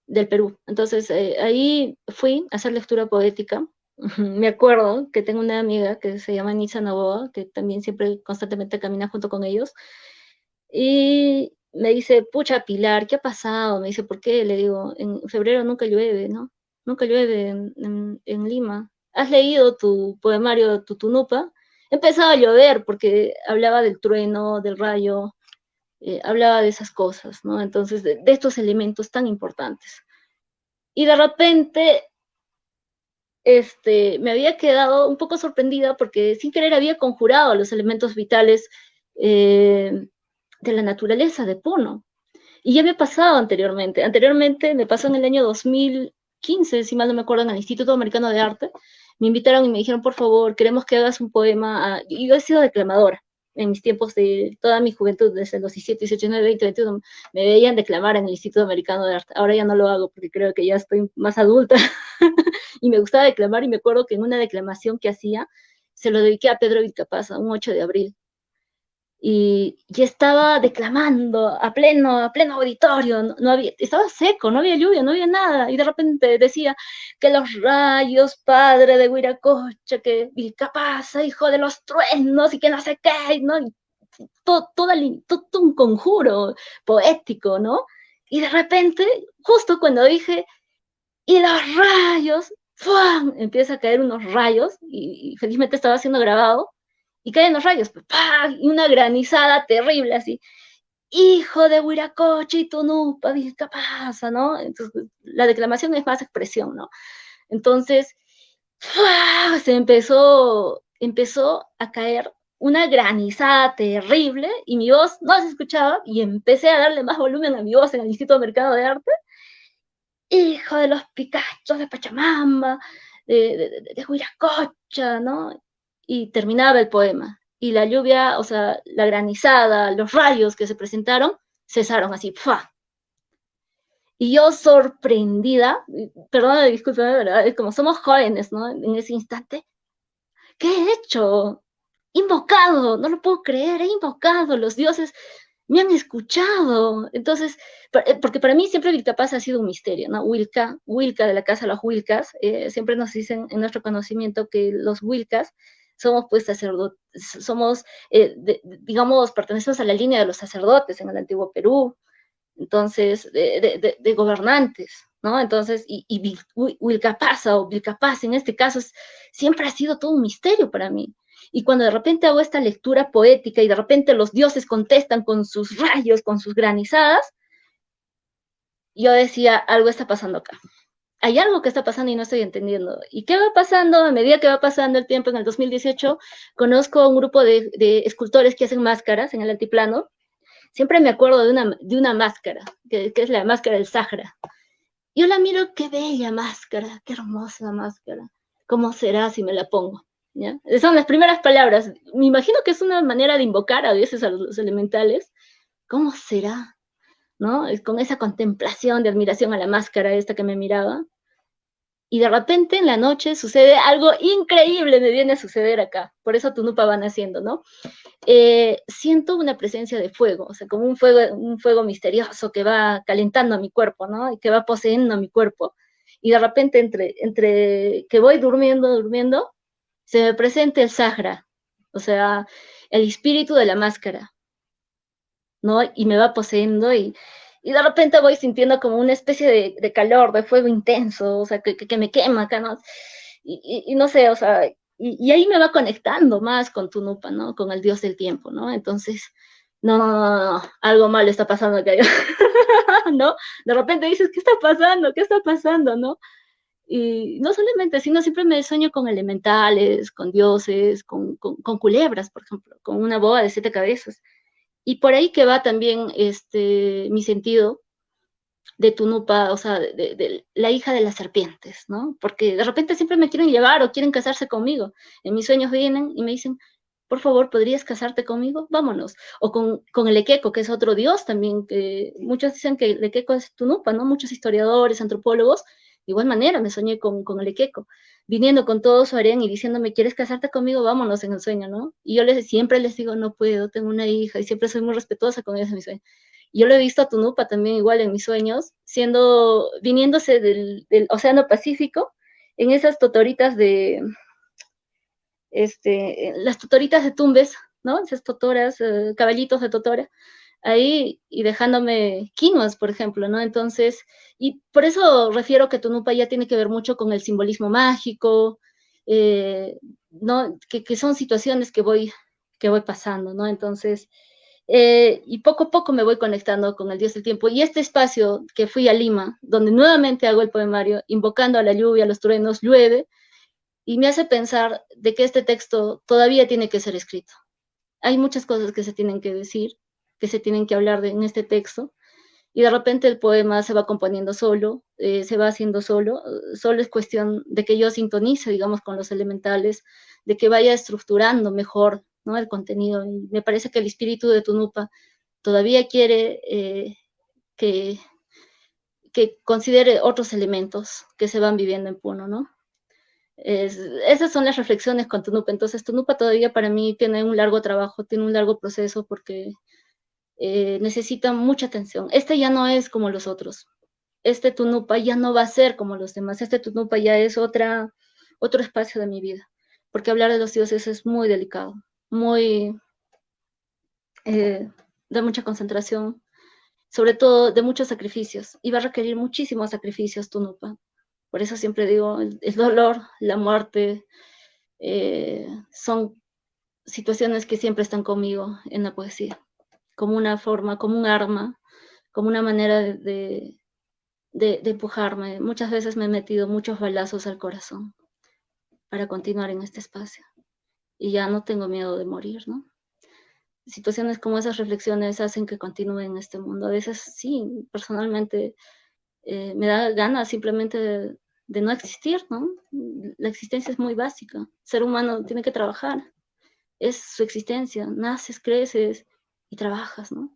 del Perú. Entonces, ahí fui a hacer lectura poética. Me acuerdo que tengo una amiga que se llama Nisa Novoa, que también siempre constantemente camina junto con ellos, y me dice, pucha, Pilar, ¿qué ha pasado? Me dice, ¿por qué? Le digo, en febrero nunca llueve, ¿no? Nunca llueve en Lima. ¿Has leído tu poemario Tutunupa? Empezaba a llover porque hablaba del trueno, del rayo, hablaba de esas cosas, ¿no? Entonces, de estos elementos tan importantes. Y de repente, me había quedado un poco sorprendida porque sin querer había conjurado los elementos vitales de la naturaleza de Puno. Y ya me ha pasado anteriormente. Anteriormente me pasó en el año 2015, si mal no me acuerdo, en el Instituto Americano de Arte. me invitaron y me dijeron, por favor, queremos que hagas un poema. Y yo he sido declamadora en mis tiempos de toda mi juventud, desde los 17, 18, 19, 20, 21, me veían declamar en el Instituto Americano de Arte. Ahora ya no lo hago porque creo que ya estoy más adulta y me gustaba declamar y me acuerdo que en una declamación que hacía se lo dediqué a Pedro Vilcapasa, un 8 de abril. Y estaba declamando a pleno auditorio, no había, estaba seco, no había lluvia, no había nada, y de repente decía que los rayos, padre de Huiracocha, que Vilcapasa, hijo de los truenos, y que no sé qué, ¿no? Y todo un conjuro poético, ¿no? Y de repente, justo cuando dije, y los rayos, ¡fum! Empieza a caer unos rayos, y felizmente estaba siendo grabado, y caen los rayos, ¡pah! Y una granizada terrible así. Hijo de Huiracocha y Tunupa, ¿qué pasa, no? Entonces, la declamación es más expresión, ¿no? Entonces, ¡fua! Empezó a caer una granizada terrible y mi voz no se escuchaba y empecé a darle más volumen a mi voz en el Instituto Americano de Arte. Hijo de los Picachos de Pachamama, de Huiracocha, ¿no? Y terminaba el poema. Y la lluvia, o sea, la granizada, los rayos que se presentaron, cesaron así, ¡fua! Y yo sorprendida, perdona, disculpa, ¿verdad? Como somos jóvenes, ¿no? En ese instante, ¿qué he hecho? Invocado, no lo puedo creer, he invocado, los dioses me han escuchado. Entonces, porque para mí siempre Vilcapaz ha sido un misterio, ¿no? Wilca de la casa de los Wilcas, siempre nos dicen en nuestro conocimiento que los Wilcas somos pues sacerdotes, somos, digamos, pertenecemos a la línea de los sacerdotes en el antiguo Perú, entonces, de gobernantes, ¿no? Entonces, y Wilcapasa o Vilcapaz en este caso siempre ha sido todo un misterio para mí. Y cuando de repente hago esta lectura poética y de repente los dioses contestan con sus rayos, con sus granizadas, yo decía, algo está pasando acá. Hay algo que está pasando y no estoy entendiendo. ¿Y qué va pasando? A medida que va pasando el tiempo, en el 2018, conozco a un grupo de escultores que hacen máscaras en el altiplano. Siempre me acuerdo de una máscara, que es la máscara del Sahara. Yo la miro, qué bella máscara, qué hermosa máscara. ¿Cómo será si me la pongo? ¿Ya? Son las primeras palabras. Me imagino que es una manera de invocar a veces a los elementales. ¿Cómo será? ¿No? Con esa contemplación de admiración a la máscara esta que me miraba. Y de repente en la noche sucede algo increíble, me viene a suceder acá. Por eso Tunupa va naciendo, ¿no? Siento una presencia de fuego, o sea, como un fuego misterioso que va calentando a mi cuerpo, ¿no? Y que va poseyendo a mi cuerpo. Y de repente, entre que voy durmiendo, se me presenta el Sahara, o sea, el espíritu de la máscara, ¿no? Y me va poseyendo y de repente voy sintiendo como una especie de calor, de fuego intenso, o sea, que me quema acá, ¿no? Y no sé, o sea, y ahí me va conectando más con Tunupa, ¿no? Con el dios del tiempo, ¿no? Entonces, no, algo malo está pasando acá, ¿no? De repente dices, ¿qué está pasando? ¿Qué está pasando, no? Y no solamente, sino siempre me sueño con elementales, con dioses, con culebras, por ejemplo, con una boa de 7 cabezas. Y por ahí que va también mi sentido de Tunupa, o sea, de la hija de las serpientes, ¿no? Porque de repente siempre me quieren llevar o quieren casarse conmigo. En mis sueños vienen y me dicen, por favor, ¿podrías casarte conmigo? Vámonos. O con el Equeco, que es otro dios también, que muchos dicen que el Equeco es Tunupa, ¿no? Muchos historiadores, antropólogos, de igual manera me soñé con el Equeco, viniendo con todo su harén y diciéndome, ¿quieres casarte conmigo? Vámonos en el sueño, ¿no? Y yo siempre les digo, no puedo, tengo una hija, y siempre soy muy respetuosa con ellos en mi sueño. Yo lo he visto a Tunupa también igual en mis sueños, viniéndose del Océano Pacífico, en esas totoritas las totoritas de Tumbes, ¿no? Esas totoras, caballitos de totora, ahí y dejándome quinoas, por ejemplo, ¿no? Entonces, y por eso refiero que Tunupa ya tiene que ver mucho con el simbolismo mágico, ¿no? Que son situaciones que voy pasando, ¿no? Entonces, y poco a poco me voy conectando con el Dios del Tiempo. Y este espacio que fui a Lima, donde nuevamente hago el poemario, invocando a la lluvia, a los truenos, llueve, y me hace pensar de que este texto todavía tiene que ser escrito. Hay muchas cosas que se tienen que decir, que se tienen que hablar en este texto, y de repente el poema se va componiendo solo, se va haciendo solo, solo es cuestión de que yo sintonice, digamos, con los elementales, de que vaya estructurando mejor, ¿no?, el contenido. Y me parece que el espíritu de Tunupa todavía quiere que, que considere otros elementos que se van viviendo en Puno, ¿no? Esas son las reflexiones con Tunupa. Entonces, Tunupa todavía para mí tiene un largo trabajo, tiene un largo proceso, porque necesita mucha atención. Este ya no es como los otros. Este Tunupa ya no va a ser como los demás. Este Tunupa ya es otro espacio de mi vida. Porque hablar de los dioses es muy delicado, muy de mucha concentración, sobre todo de muchos sacrificios. Y va a requerir muchísimos sacrificios Tunupa. Por eso siempre digo, el dolor, la muerte, son situaciones que siempre están conmigo en la poesía, como una forma, como un arma, como una manera de empujarme. Muchas veces me he metido muchos balazos al corazón para continuar en este espacio. Y ya no tengo miedo de morir, ¿no? Situaciones como esas reflexiones hacen que continúe en este mundo. A veces sí, personalmente me da ganas simplemente de no existir, ¿no? La existencia es muy básica. El ser humano tiene que trabajar. Es su existencia. Naces, creces y trabajas, ¿no?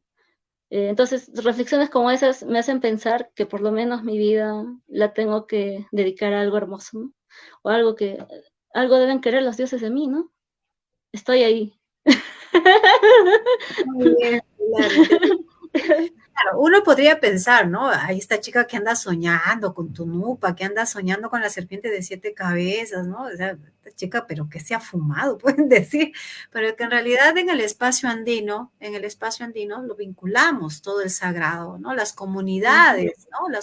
Entonces, reflexiones como esas me hacen pensar que por lo menos mi vida la tengo que dedicar a algo hermoso, ¿no? O algo deben querer los dioses de mí, ¿no? Estoy ahí. Muy bien, Pilar, claro, uno podría pensar, ¿no? Hay esta chica que anda soñando con Tunupa, que anda soñando con la serpiente de 7 cabezas, ¿no? O sea, esta chica, pero que se ha fumado, pueden decir, pero que en realidad en el espacio andino lo vinculamos todo el sagrado, ¿no? Uh-huh. ¿No? Las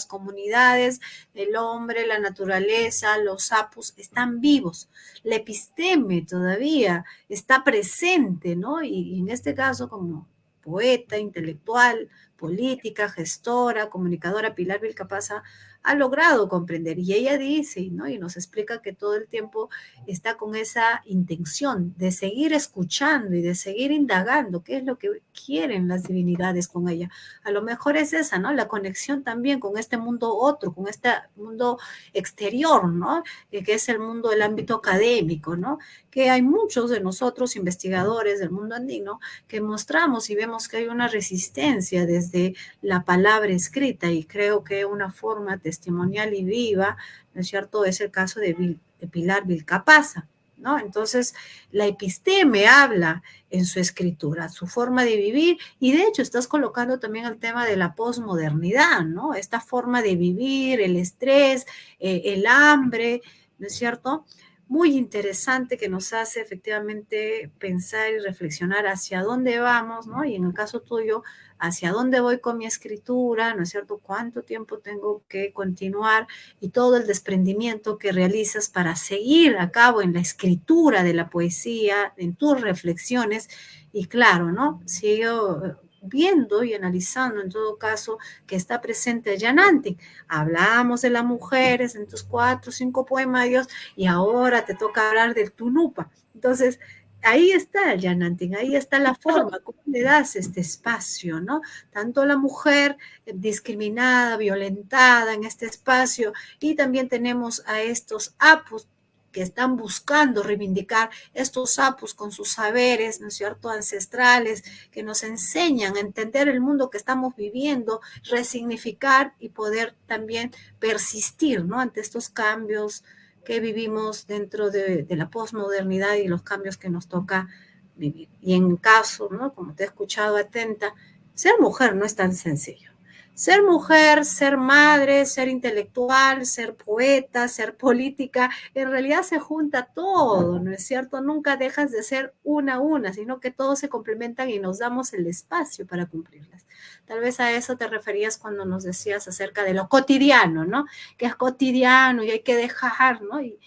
comunidades, el hombre, la naturaleza, los apus están vivos. La episteme todavía está presente, ¿no? Y en este caso, como poeta, intelectual, política, gestora, comunicadora, Pilar Vilcapasa, ha logrado comprender. Y ella dice, ¿no? Y nos explica que todo el tiempo está con esa intención de seguir escuchando y de seguir indagando qué es lo que quieren las divinidades con ella. A lo mejor es esa, ¿no? La conexión también con este mundo otro, con este mundo exterior, ¿no? Que es el mundo del ámbito académico, ¿no? Que hay muchos de nosotros, investigadores del mundo andino, que mostramos y vemos que hay una resistencia desde la palabra escrita, y creo que una forma testimonial y viva, ¿no es cierto?, es el caso de Pilar Vilcapasa, ¿no? Entonces, la episteme habla en su escritura, su forma de vivir, y de hecho estás colocando también el tema de la posmodernidad, ¿no? Esta forma de vivir, el estrés, el hambre, ¿no es cierto?, muy interesante, que nos hace efectivamente pensar y reflexionar hacia dónde vamos, ¿no? Y en el caso tuyo, hacia dónde voy con mi escritura, ¿no es cierto? ¿Cuánto tiempo tengo que continuar? Y todo el desprendimiento que realizas para seguir a cabo en la escritura de la poesía, en tus reflexiones. Y claro, ¿no? Sigo viendo y analizando en todo caso que está presente Yananti. Hablamos de las mujeres en tus 4 o 5 poemarios, y ahora te toca hablar del Tunupa. Entonces, ahí está el Yanantin, ahí está la forma, cómo le das este espacio, ¿no? Tanto la mujer discriminada, violentada en este espacio, y también tenemos a estos apus que están buscando reivindicar estos apus con sus saberes, ¿no es cierto?, ancestrales, que nos enseñan a entender el mundo que estamos viviendo, resignificar y poder también persistir, ¿no?, ante estos cambios que vivimos dentro de la posmodernidad y los cambios que nos toca vivir. Y en caso, ¿no?, como te he escuchado atenta, ser mujer no es tan sencillo. Ser mujer, ser madre, ser intelectual, ser poeta, ser política, en realidad se junta todo, ¿no es cierto? Nunca dejas de ser una a una, sino que todos se complementan y nos damos el espacio para cumplirlas. Tal vez a eso te referías cuando nos decías acerca de lo cotidiano, ¿no? Que es cotidiano y hay que dejar, ¿no? Y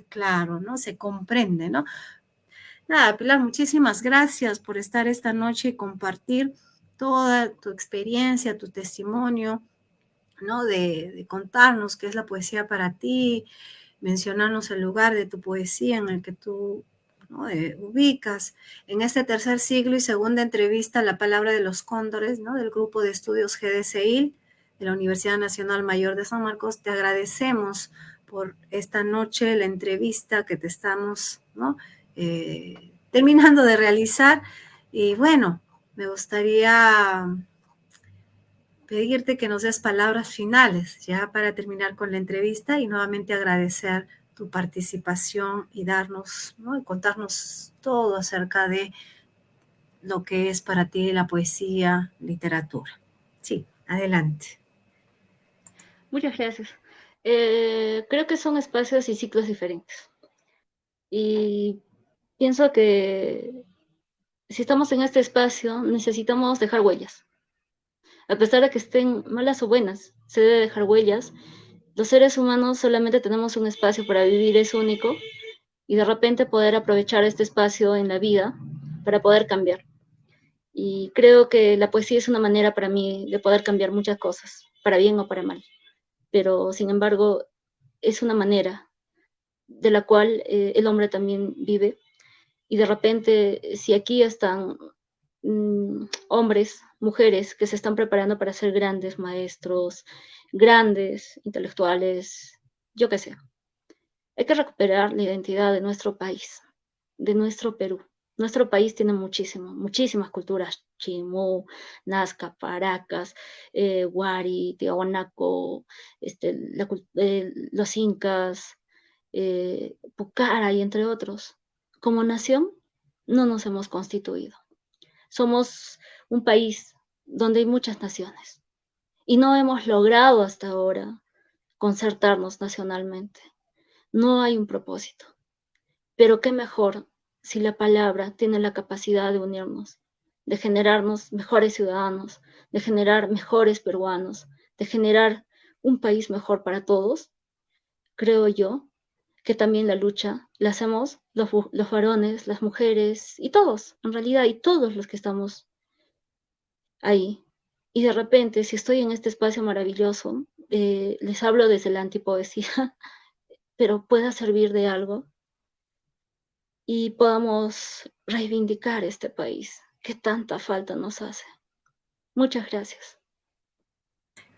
claro, ¿no? Se comprende, ¿no? Nada, Pilar, muchísimas gracias por estar esta noche y compartir toda tu experiencia, tu testimonio, ¿no? De contarnos qué es la poesía para ti, mencionarnos el lugar de tu poesía en el que tú, ¿no?, ubicas. En este tercer siglo y segunda entrevista, La Palabra de los Cóndores, ¿no?, del grupo de estudios GDCIL, de la Universidad Nacional Mayor de San Marcos, te agradecemos por esta noche, la entrevista que te estamos, ¿no?, terminando de realizar. Y bueno, me gustaría pedirte que nos des palabras finales ya para terminar con la entrevista y nuevamente agradecer tu participación y darnos, ¿no?, y contarnos todo acerca de lo que es para ti la poesía, literatura. Sí, adelante. Muchas gracias. Creo que son espacios y ciclos diferentes. Y pienso que si estamos en este espacio, necesitamos dejar huellas. A pesar de que estén malas o buenas, se debe dejar huellas. Los seres humanos solamente tenemos un espacio para vivir, es único, y de repente poder aprovechar este espacio en la vida para poder cambiar. Y creo que la poesía es una manera para mí de poder cambiar muchas cosas, para bien o para mal. Pero, sin embargo, es una manera de la cual el hombre también vive. Y de repente, si aquí están hombres, mujeres que se están preparando para ser grandes maestros, grandes intelectuales, yo qué sé, hay que recuperar la identidad de nuestro país, de nuestro Perú. Nuestro país tiene muchísimas culturas, Chimú, Nazca, Paracas, Huari, Tiahuanaco, los incas, Pucara y entre otros. Como nación, no nos hemos constituido. Somos un país donde hay muchas naciones y no hemos logrado hasta ahora concertarnos nacionalmente. No hay un propósito. Pero qué mejor si la palabra tiene la capacidad de unirnos, de generarnos mejores ciudadanos, de generar mejores peruanos, de generar un país mejor para todos. Creo yo que también la lucha la hacemos los varones, las mujeres y todos, en realidad, y todos los que estamos ahí. Y de repente, si estoy en este espacio maravilloso, les hablo desde la antipoesía, pero pueda servir de algo y podamos reivindicar este país que tanta falta nos hace. Muchas gracias.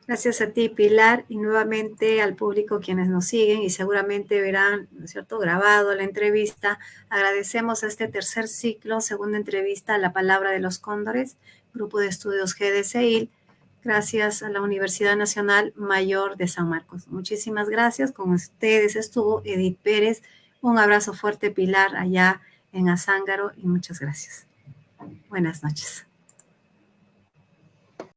Gracias a ti, Pilar, y nuevamente al público quienes nos siguen y seguramente verán, ¿no es cierto?, grabado la entrevista. Agradecemos a este tercer ciclo, segunda entrevista a La Palabra de los Cóndores, Grupo de Estudios GDCIL, gracias a la Universidad Nacional Mayor de San Marcos. Muchísimas gracias. Con ustedes estuvo Edith Pérez. Un abrazo fuerte, Pilar, allá en Azángaro, y muchas gracias. Buenas noches.